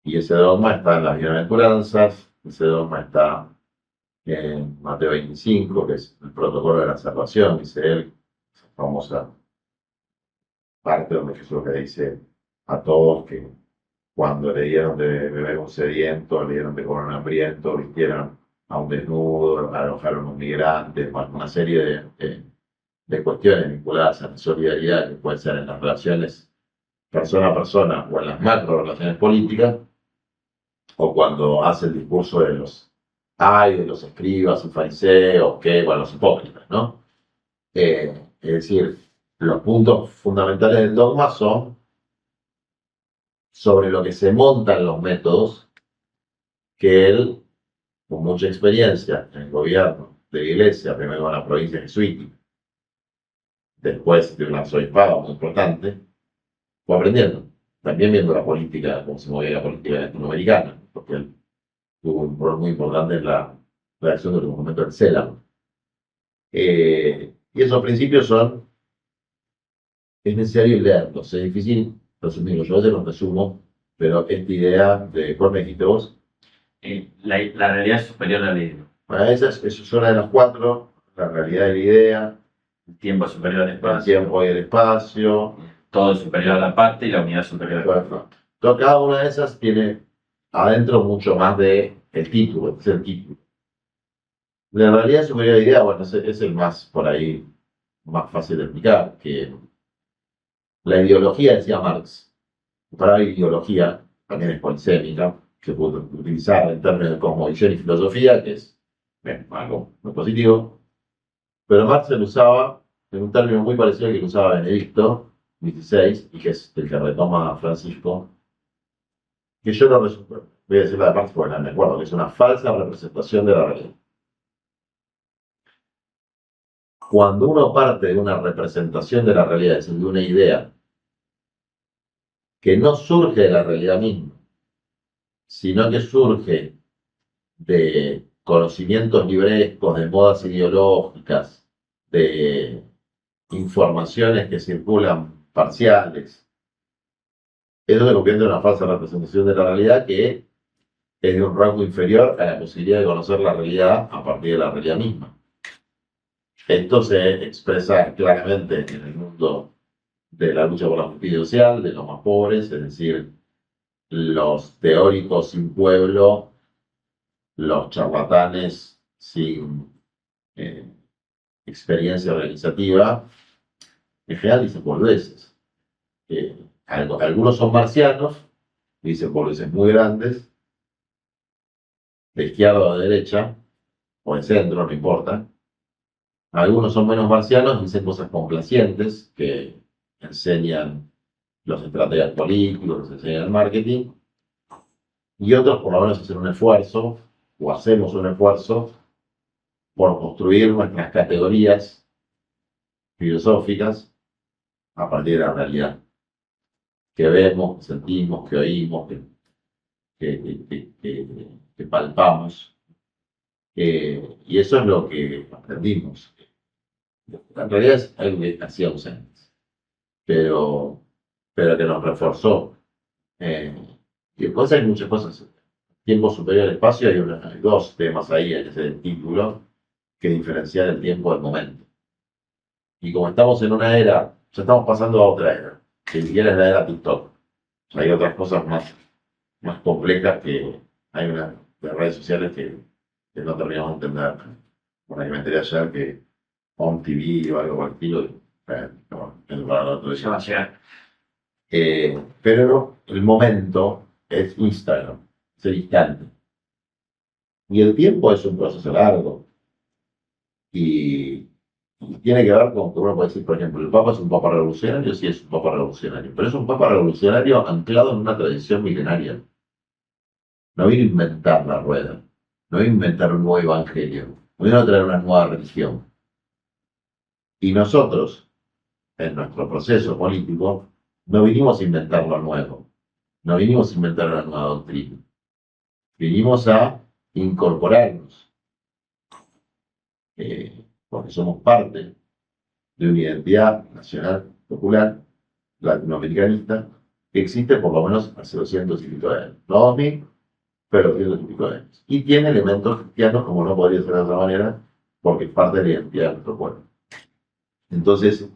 Y ese dogma está en las bienaventuranzas, ese dogma está en Mateo 25, que es el protocolo de la salvación, dice él, esa famosa parte donde Jesús le dice a todos que cuando le dieron de beber a un sediento, le dieron de comer a un hambriento, vistieron a un desnudo, alojaron a un migrante, bueno, una serie de cuestiones vinculadas a la solidaridad que puede ser en las relaciones persona a persona o en las macro relaciones políticas, o cuando hace el discurso de los de los escribas y fariseos, que, bueno, los hipócritas, ¿no? Es decir, los puntos fundamentales del dogma son sobre lo que se montan los métodos que él, con mucha experiencia en el gobierno de la iglesia, primero en la provincia jesuítica, después de un arzobispado muy importante, fue aprendiendo. También viendo la política, cómo se movía la política latinoamericana, porque él tuvo un rol muy importante en la redacción del documento del CELAM. Y esos principios es necesario leerlos, es difícil resumirlos, yo a veces los resumo, pero esta idea de, ¿cuál me dijiste vos? La realidad es superior a la idea. Bueno, esa es una de las cuatro, la realidad de la idea, El tiempo es superior al el espacio. tiempo y el espacio. Todo es superior a la parte y la unidad es superior a la parte. Bueno, entonces, cada una de esas tiene adentro mucho más de el título, es el título. La realidad superior a la idea, bueno, es el más, por ahí, más fácil de explicar, que la ideología, decía Marx, para la ideología también es polisémica, se puede utilizar en términos de cosmovisión y filosofía, que es algo muy positivo, pero Marx lo usaba en un término muy parecido al que lo usaba Benedicto XVI, y que es el que retoma Francisco, que yo lo resumo, voy a decir la de Marx porque no me acuerdo, que es una falsa representación de la realidad. Cuando uno parte de una representación de la realidad, es decir, de una idea que no surge de la realidad misma, sino que surge de conocimientos librescos, de modas ideológicas, de informaciones que circulan parciales, eso se convierte en una falsa representación de la realidad que es de un rango inferior a la posibilidad de conocer la realidad a partir de la realidad misma. Esto se expresa claramente en el mundo de la lucha por la justicia social, de los más pobres, es decir, los teóricos sin pueblo, los charlatanes sin experiencia organizativa, en general dicen boludeces. Algunos son marcianos, dicen boludeces muy grandes, de izquierda o de derecha, o de centro, no importa. Algunos son menos marcianos, dicen cosas complacientes, que enseñan los estrategas políticos, los enseñan el marketing. Y otros por lo menos hacen un esfuerzo, o hacemos un esfuerzo, por construir nuestras categorías filosóficas a partir de la realidad. Que vemos, que sentimos, que oímos, que palpamos. Y eso es lo que aprendimos. En realidad es algo que hacíamos antes, pero que nos reforzó. Y después hay muchas cosas. Tiempo superior al espacio, hay dos temas ahí en ese título que diferenciar el tiempo del momento. Y como estamos en una era, ya estamos pasando a otra era, que ni siquiera es la era TikTok. Hay otras cosas más complejas que hay unas de redes sociales que no terminamos de entender. Por ahí me enteré ayer que On TV o algo por el estilo, no, para el otro Ya día. va a llegar. Pero el momento es Instagram, es el instante. Y el tiempo es un proceso largo. Y tiene que ver con que uno puede decir, por ejemplo, el Papa es un Papa revolucionario, sí es un Papa revolucionario, pero es un Papa revolucionario anclado en una tradición milenaria. No vino a inventar la rueda, no vino a inventar un nuevo evangelio, no vino a traer una nueva religión. Y nosotros, en nuestro proceso político, no vinimos a inventar lo nuevo, no vinimos a inventar una nueva doctrina, vinimos a incorporarnos, porque somos parte de una identidad nacional, popular, latinoamericanista, que existe por lo menos hace 200 y pico de años, no 2000, pero 200 y pico de años. Y tiene elementos cristianos, como no podría ser de otra manera, porque es parte de la identidad de nuestro pueblo. Entonces,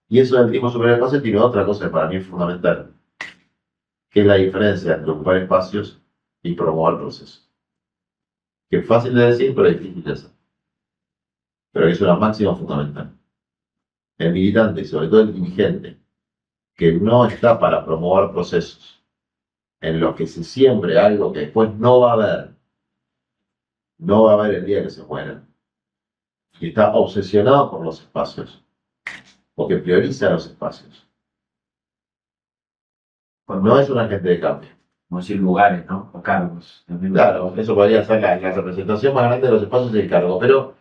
Y eso del tiempo superior al espacio tiene otra cosa que para mí es fundamental, que es la diferencia entre ocupar espacios y promover procesos. Que es fácil de decir, pero es difícil de hacer. Pero es una máxima fundamental. El militante y sobre todo el dirigente que no está para promover procesos en los que se siembre algo que después no va a haber, no va a haber el día que se muera, y está obsesionado por los espacios, porque prioriza los espacios. No es un agente de cambio. Como decir lugares, ¿no? O cargos. Claro, eso podría ser la representación más grande de los espacios y el cargo, pero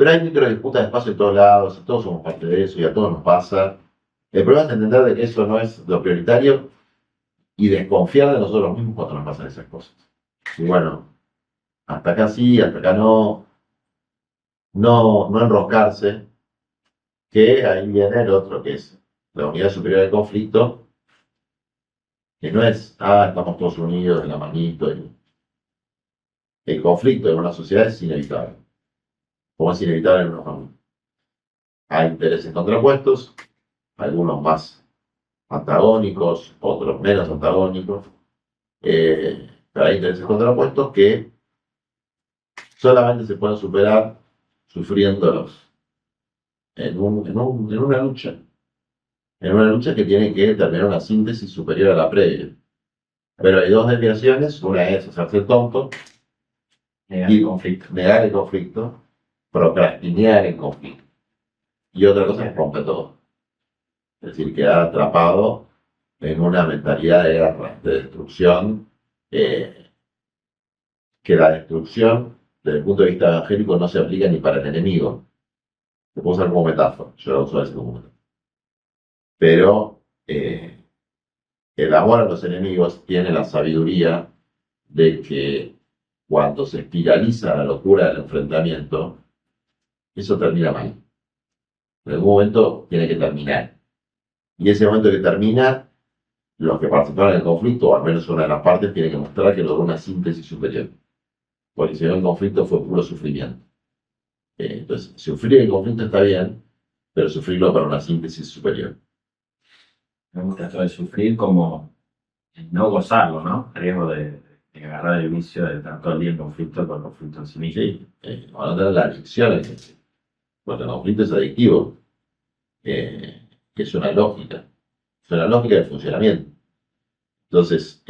hay microdisputas de espacio en todos lados, y todos somos parte de eso, y a todos nos pasa. El problema es entender de que eso no es lo prioritario y desconfiar de nosotros mismos cuando nos pasan esas cosas. Y bueno, hasta acá sí, hasta acá no, no enroscarse, que ahí viene el otro, que es la unidad superior del conflicto, que no es, estamos todos unidos de la manito. El conflicto en una sociedad es inevitable, como es inevitable en una familia. Hay intereses contrapuestos, algunos más antagónicos, otros menos antagónicos, pero hay intereses contrapuestos que solamente se pueden superar sufriéndolos en una lucha. En una lucha que tiene que tener una síntesis superior a la previa. Pero hay dos desviaciones, una es hacerse el tonto, negar el conflicto, procrastinar el conflicto. Y otra cosa es romper todo. Es decir, quedar atrapado en una mentalidad de guerra, de destrucción, que la destrucción, desde el punto de vista evangélico, no se aplica ni para el enemigo. Se puede usar como metáfora, yo lo uso así como metáfora. Pero el amor a los enemigos tiene la sabiduría de que cuando se espiraliza la locura del enfrentamiento, eso termina mal. En algún momento tiene que terminar. Y ese momento que termina, los que participaron en el conflicto, o al menos una de las partes, tiene que mostrar que logró una síntesis superior. Porque si no, el conflicto fue puro sufrimiento. Entonces, sufrir el conflicto está bien, pero sufrirlo para una síntesis superior. Me gusta esto de sufrir como no gozarlo, ¿no? El riesgo de agarrar el vicio de estar todo el día en conflicto con el conflicto en sí mismo. Sí, van a tener la adicción, porque el conflicto es adictivo, que es una lógica. Es una lógica de funcionamiento. Entonces,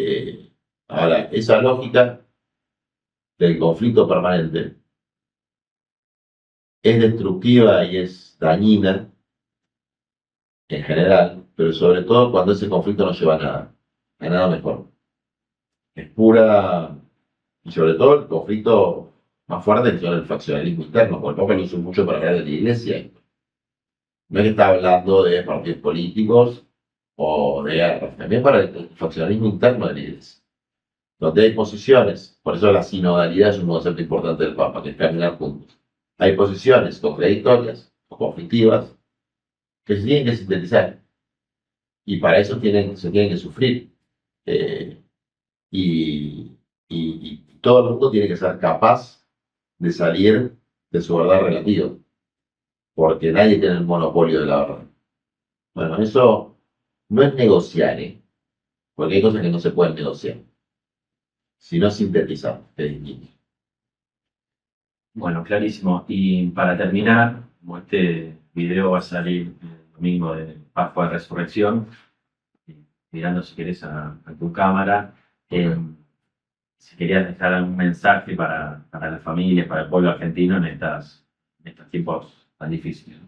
ahora, esa lógica del conflicto permanente es destructiva y es dañina en general, pero sobre todo cuando ese conflicto no lleva a nada mejor. Es pura, y sobre todo el conflicto más fuerte que son el faccionalismo interno, porque el Papa lo usa mucho para hablar de la iglesia. No es que está hablando de partidos políticos o de guerras, también para el faccionalismo interno de la iglesia, donde hay posiciones, por eso la sinodalidad es un concepto importante del Papa, que es caminar juntos. Hay posiciones contradictorias o conflictivas que se tienen que sintetizar, y para eso se tienen que sufrir. Y todo el mundo tiene que ser capaz de salir de su verdad relativa, porque nadie tiene el monopolio de la verdad. Bueno, eso no es negociar, porque hay cosas que no se pueden negociar, sino sintetizar, que es distinto. Bueno, clarísimo. Y para terminar, como este video va a salir el domingo de Pascua de Resurrección, mirando si querés a tu cámara, si querías dejar algún mensaje para las familias, para el pueblo argentino en estos tiempos tan difíciles.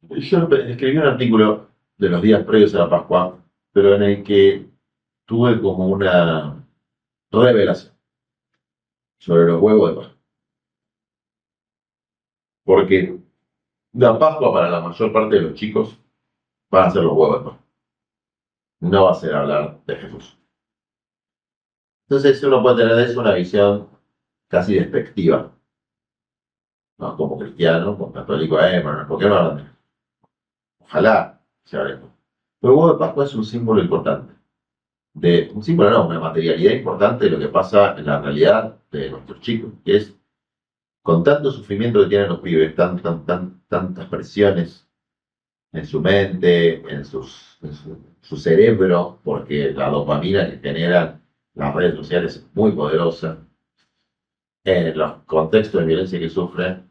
Yo escribí un artículo de los días previos a la Pascua, pero en el que tuve como una revelación sobre los huevos de Pascua. Porque la Pascua para la mayor parte de los chicos van a ser los huevos de Pascua. No va a ser hablar de Jesús. Entonces uno puede tener de eso una visión casi despectiva, ¿no? Como cristiano, como católico, ¿por qué no hablan de Jesús? Ojalá se hable. Pero el huevo de Pascua es un símbolo importante. Un símbolo, no, una materialidad importante de lo que pasa en la realidad de nuestros chicos, que es con tanto sufrimiento que tienen los pibes, tantas presiones, en su mente, su cerebro, porque la dopamina que generan las redes sociales es muy poderosa, en los contextos de violencia que sufren,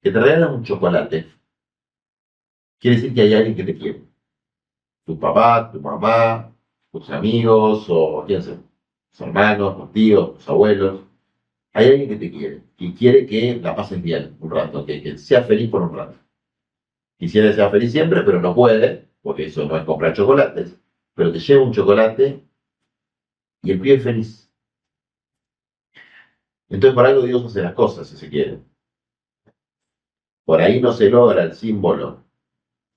que te regalan un chocolate, quiere decir que hay alguien que te quiere. Tu papá, tu mamá, tus amigos, o quién sea, tus hermanos, tus tíos, tus abuelos. Hay alguien que te quiere y quiere que la pases bien un rato, que seas feliz por un rato. Quisiera que seas feliz siempre, pero no puede, porque eso no es comprar chocolates, pero te lleva un chocolate y el pibe es feliz. Entonces, por algo Dios hace las cosas, si se quiere. Por ahí no se logra el símbolo,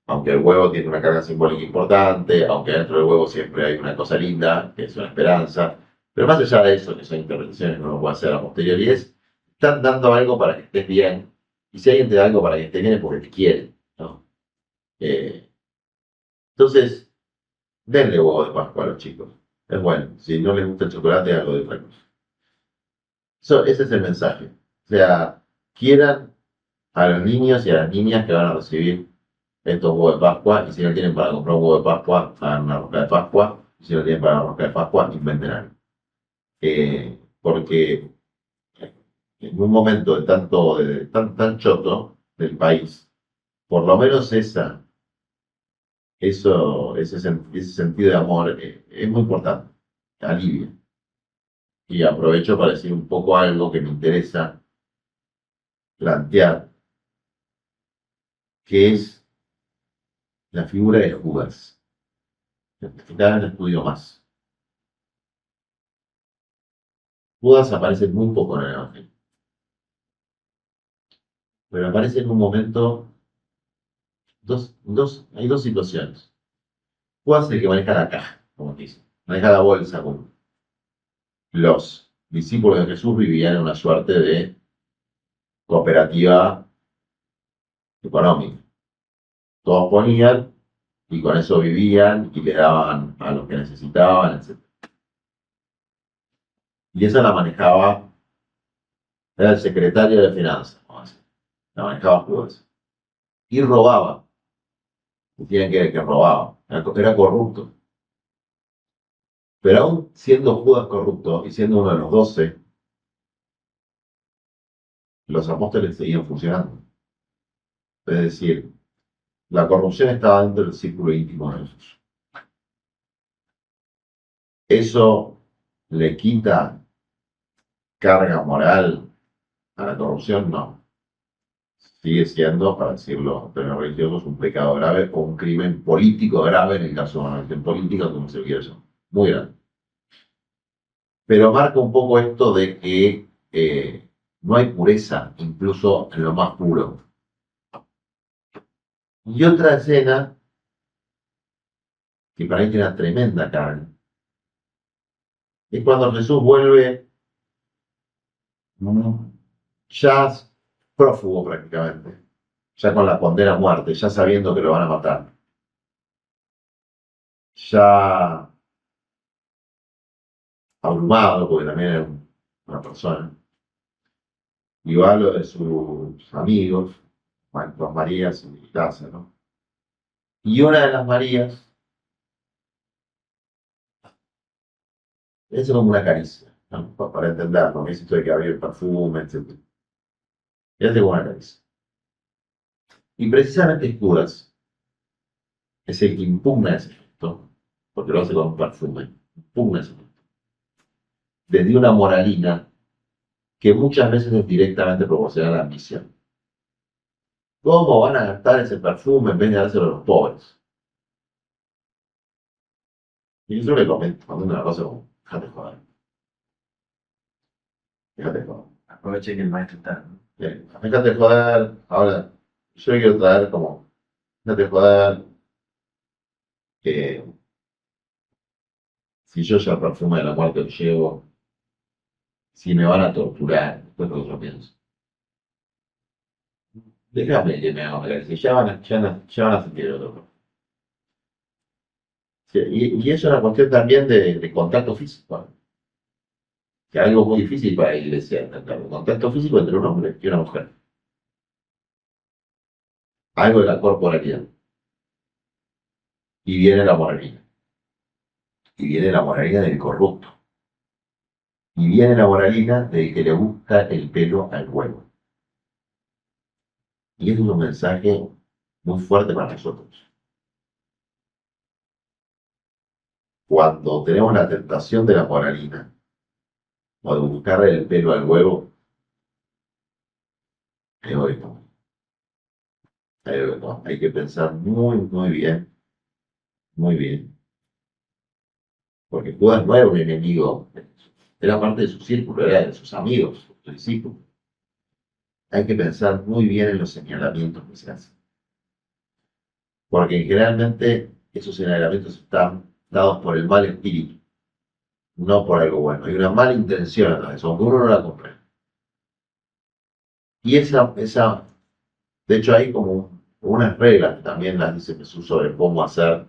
aunque el huevo tiene una carga simbólica importante, aunque dentro del huevo siempre hay una cosa linda, que es una esperanza. Pero más allá de eso, que son interpretaciones que uno puede hacer a posteriori, están dando algo para que estés bien. Y si alguien te da algo para que estés bien es porque te quiere, ¿no? Entonces, denle huevo de Pascua a los chicos. Es bueno. Si no les gusta el chocolate, algo de otra cosa. Ese es el mensaje. O sea, quieran a los niños y a las niñas que van a recibir estos huevos de Pascua, y si no tienen para comprar un huevo de Pascua, hagan una rosca de Pascua, y si no tienen para una rosca de Pascua, inventen algo. Porque en un momento de tan choto del país, por lo menos ese sentido de amor es muy importante, alivia. Y aprovecho para decir un poco algo que me interesa plantear, que es la figura de Judas. Cada vez la estudio más. Judas aparece muy poco en el Evangelio, pero aparece en un momento, hay dos situaciones. Judas es el que maneja la caja, como dice, maneja la bolsa. Los discípulos de Jesús vivían en una suerte de cooperativa económica. Todos ponían y con eso vivían y le daban a los que necesitaban, etc. Y esa la manejaba, era el secretario de finanzas, vamos a decir. La manejaba Judas. Y robaba. Decían que robaba. Era corrupto. Pero aún siendo Judas corrupto y siendo uno de los 12, los apóstoles seguían funcionando. Es decir, la corrupción estaba dentro del círculo íntimo de Jesús. ¿Eso le quita carga moral a la corrupción? No. Sigue siendo, para decirlo en términos religiosos, un pecado grave o un crimen político grave, en el caso de una cuestión política, como se quiere llamar. Muy grave. Pero marca un poco esto de que no hay pureza, incluso en lo más puro. Y otra escena, que para mí tiene una tremenda carga, es cuando Jesús vuelve ya prófugo prácticamente, ya con la condena a muerte, ya sabiendo que lo van a matar, ya abrumado, porque también era una persona, y va a lo de sus amigos, dos Marías y Lázaro, y una de las Marías es como una caricia, ¿no? Para entenderlo, es esto de que había el perfume, etc. Y hace como una caricia. Y precisamente Judas es el que impugna ese efecto, porque lo hace con un perfume, impugna ese efecto, desde una moralina que muchas veces es directamente proporcional a la ambición. ¿Cómo van a gastar ese perfume en vez de dárselo a los pobres? Y yo le comento una cosa como, déjate joder. Déjate joder. Aproveche que el maestro está, ¿no? Déjate joder. Ahora, yo le quiero traer como, déjate joder, que si yo ya el perfume de la muerte lo llevo, si me van a torturar, después lo que yo pienso. Déjame que me haga una caricia, ya van a sentir el otro. Sí, y es una cuestión también de contacto físico, ¿no? Que es algo muy difícil para la iglesia entender. El contacto físico entre un hombre y una mujer. Algo de la corporalidad. Y viene la moralina. Y viene la moralina del corrupto. Y viene la moralina del que le busca el pelo al huevo. Y es un mensaje muy fuerte para nosotros. Cuando tenemos la tentación de la moralina, o de buscarle el pelo al huevo, es hoy no. Hay que pensar muy bien, muy bien. Porque Judas no era un enemigo, era parte de su círculo, era de sus amigos, sus discípulos. Hay que pensar muy bien en los señalamientos que se hacen. Porque generalmente esos señalamientos están dados por el mal espíritu, no por algo bueno. Hay una mala intención atrás de eso, aunque uno no la comprende. Y de hecho hay como unas reglas que también las dice Jesús sobre cómo hacer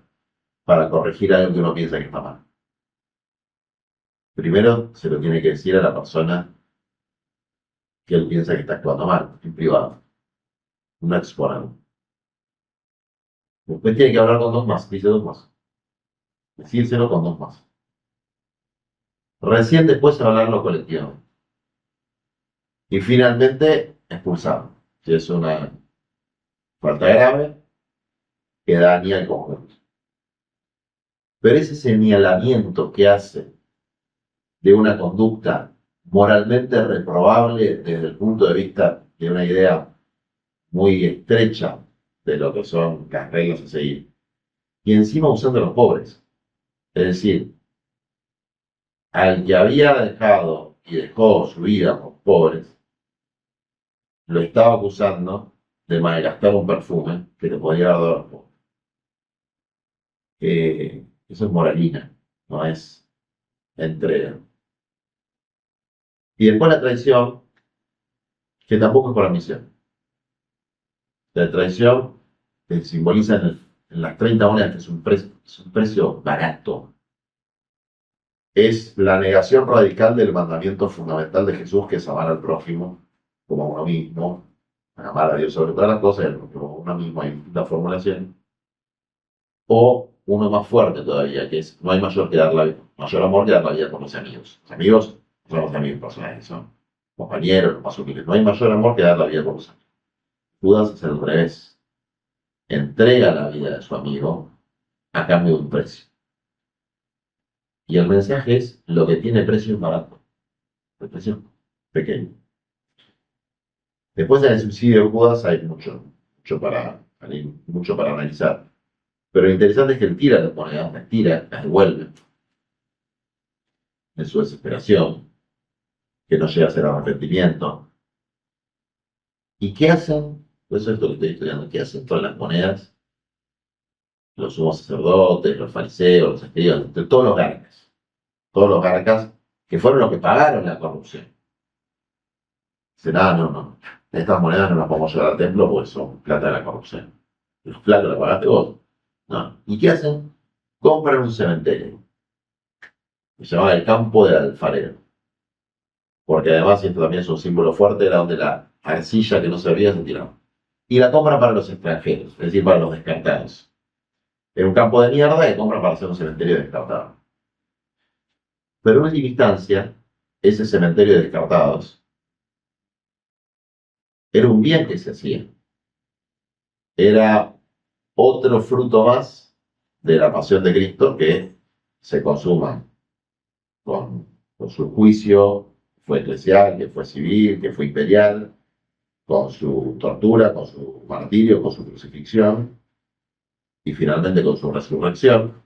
para corregir algo que uno piensa que está mal. Primero se lo tiene que decir a la persona que él piensa que está actuando mal, en privado, no exponerlo. Después tiene que hablar con dos más, dice dos más. Decírselo con dos más. Recién después hablarlo colectivamente. Y finalmente expulsarlo. Si es una falta grave, que daña el conjunto. Pero ese señalamiento que hace de una conducta moralmente reprobable desde el punto de vista de una idea muy estrecha de lo que son las reglas a seguir, y encima usando a los pobres. Es decir, al que había dejado y dejó su vida con pobres, lo estaba acusando de malgastar un perfume que le podría haber dado a los pobres. Eso es moralina, no es entrega. Y después la traición, que tampoco es por admisión. La traición simboliza en las 30 monedas, que es un precio barato. Es la negación radical del mandamiento fundamental de Jesús, que es amar al prójimo como a uno mismo, amar a Dios sobre todas las cosas, como uno mismo, hay distintas formulaciones. O uno más fuerte todavía, que es no hay mayor amor que dar la vida con los amigos. Los amigos son los amigos personales, son compañeros, los más humildes. No hay mayor amor que dar la vida con los amigos. Judas es al revés. Entrega la vida de su amigo a cambio de un precio. Y el mensaje es, lo que tiene precio es barato. El precio es pequeño. Después del suicidio de Judas hay mucho para analizar. Pero lo interesante es que él tira las monedas, las tira, las devuelve. En su desesperación, que no llega a ser arrepentimiento. ¿Y qué hacen? Pues eso es lo que estoy estudiando. ¿Qué hacen con las monedas? Los sumos sacerdotes, los fariseos, los escribas, todos los garcas. Todos los garcas que fueron los que pagaron la corrupción. Dicen, no. Estas monedas no las podemos llevar al templo porque son plata de la corrupción. Los platos los pagaste vos. No. ¿Y qué hacen? Compran un cementerio. Se llamaba el campo del alfarero. Porque además, y esto también es un símbolo fuerte, era donde la arcilla que no servía se tiraba. Y la compran para los extranjeros, es decir, para los descartados. Era un campo de mierda que compran para hacer un cementerio descartado. Pero en última instancia, ese cementerio de descartados era un bien que se hacía. Era otro fruto más de la pasión de Cristo que se consuma con su juicio, fue eclesial, que fue civil, que fue imperial, con su tortura, con su martirio, con su crucifixión y finalmente con su resurrección,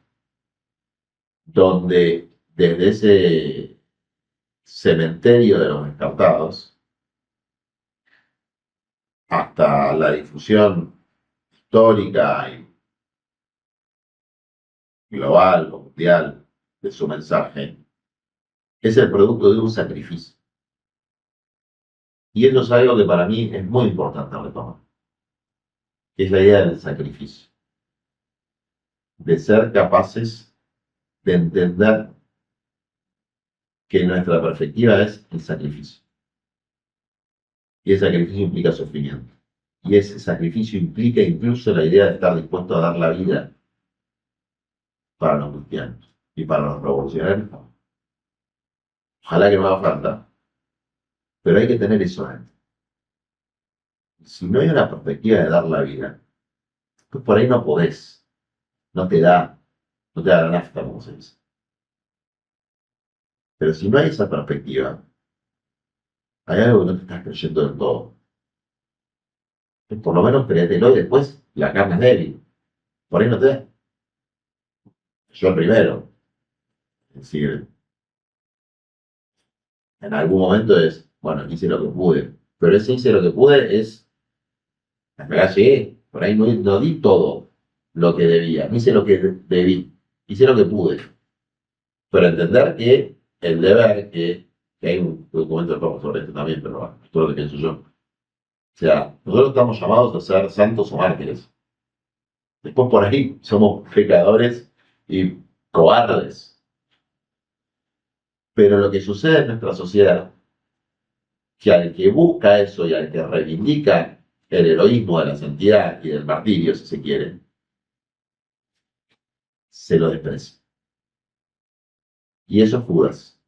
donde desde ese cementerio de los descartados hasta la difusión histórica y global o mundial de su mensaje, es el producto de un sacrificio. Y eso es algo que para mí es muy importante retomar, que es la idea del sacrificio, de ser capaces de entender que nuestra perspectiva es el sacrificio. Y el sacrificio implica sufrimiento. Y ese sacrificio implica incluso la idea de estar dispuesto a dar la vida para los cristianos y para los revolucionarios. Ojalá que no haga falta, pero hay que tener eso antes. Si no hay una perspectiva de dar la vida, pues por ahí no podés, no te da la nafta, como se dice. Pero si no hay esa perspectiva, hay algo que no te estás creyendo del todo. Pues por lo menos créetelo y después la carne es débil. Por ahí no te da. Yo el primero. Es decir, en algún momento es, bueno, hice lo que pude. Pero ese hice lo que pude es, en verdad llegué. Por ahí no di todo lo que debía. No hice lo que debí. Hice lo que pude. Pero entender que el deber, que hay un documento de Papa sobre esto también, pero bueno, esto es lo que pienso yo. O sea, nosotros estamos llamados a ser santos o mártires. Después por ahí somos pecadores y cobardes. Pero lo que sucede en nuestra sociedad, que al que busca eso y al que reivindica el heroísmo de la santidad y del martirio, si se quiere, se lo desprecia. Y eso es Judas.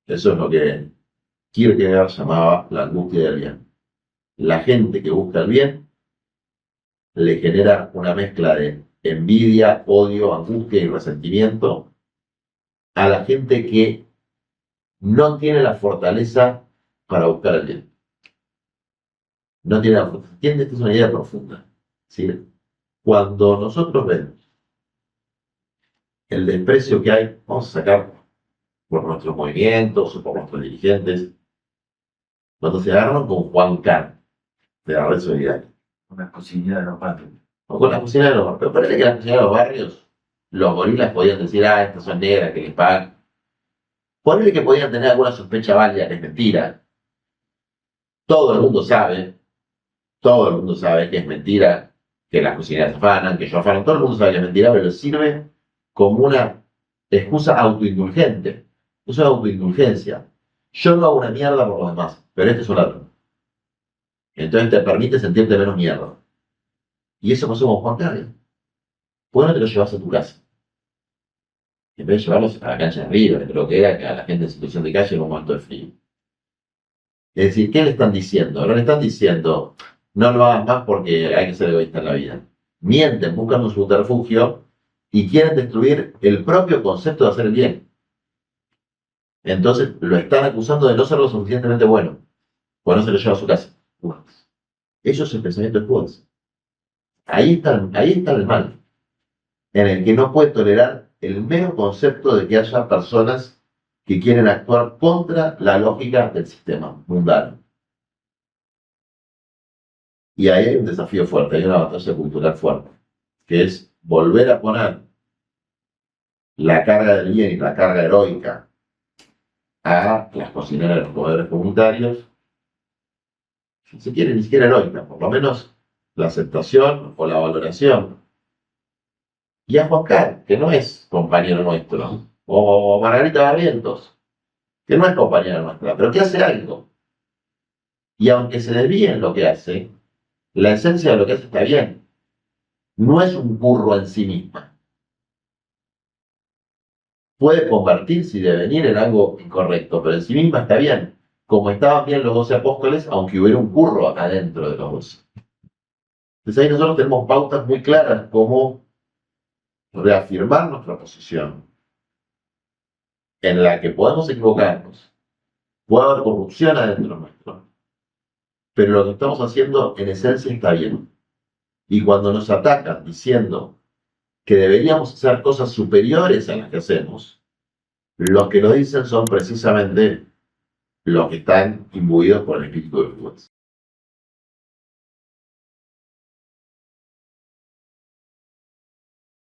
Eso es lo que Kierkegaard llamaba la angustia del bien. La gente que busca el bien le genera una mezcla de envidia, odio, angustia y resentimiento a la gente que no tiene la fortaleza para buscar el bien. No tiene la fortaleza. Esta es una idea profunda. ¿Sí? Cuando nosotros vemos el desprecio que hay, vamos a sacar por nuestros movimientos o por nuestros dirigentes, cuando se agarran con Juan Carr de la red solidaria. Con las posibilidades de los barrios. O con las cocinas de los barrios. Pero parece que las cocinas de los barrios, los gorilas podían decir, estas son negras, que les pagan. Ponele que podían tener alguna sospecha válida, que es mentira. Todo el mundo sabe que es mentira, que las cocineras afanan, que yo afano, todo el mundo sabe que es mentira, pero sirve como una excusa autoindulgente. Eso es autoindulgencia. Yo no hago una mierda por los demás, pero este es un ladrón. Entonces te permite sentirte menos mierda. Y eso pasó con Juan Carlos. ¿Por qué no te lo llevas a tu casa? En vez de llevarlos a la cancha de River, lo que era que a la gente en situación de calle en un momento de frío. Es decir, ¿qué le están diciendo? No le están diciendo, no lo hagas más porque hay que ser egoísta en la vida. Mienten, buscan un subterfugio y quieren destruir el propio concepto de hacer el bien. Entonces lo están acusando de no ser lo suficientemente bueno, pues no se lo lleva a su casa. Eso es el pensamiento de Judas. Ahí está el mal, en el que no puede tolerar el mero concepto de que haya personas que quieren actuar contra la lógica del sistema mundano. Y ahí hay un desafío fuerte, hay una batalla cultural fuerte, que es volver a poner la carga del bien y la carga heroica a las cocineras de los comedores comunitarios, si se quiere, ni siquiera heroica, por lo menos la aceptación o la valoración. Y a Juan Carlos, que no es compañero nuestro, o Margarita Barrientos, que no es compañera nuestra, pero que hace algo. Y aunque se desvíe en lo que hace, la esencia de lo que hace está bien. No es un curro en sí misma. Puede convertirse y devenir en algo incorrecto, pero en sí misma está bien. Como estaban bien los 12 apóstoles, aunque hubiera un curro acá dentro de los 12. Entonces ahí nosotros tenemos pautas muy claras como reafirmar nuestra posición, en la que podemos equivocarnos, puede haber corrupción adentro nuestro, pero lo que estamos haciendo en esencia está bien. Y cuando nos atacan diciendo que deberíamos hacer cosas superiores a las que hacemos, los que lo dicen son precisamente los que están imbuidos por el espíritu de Judas.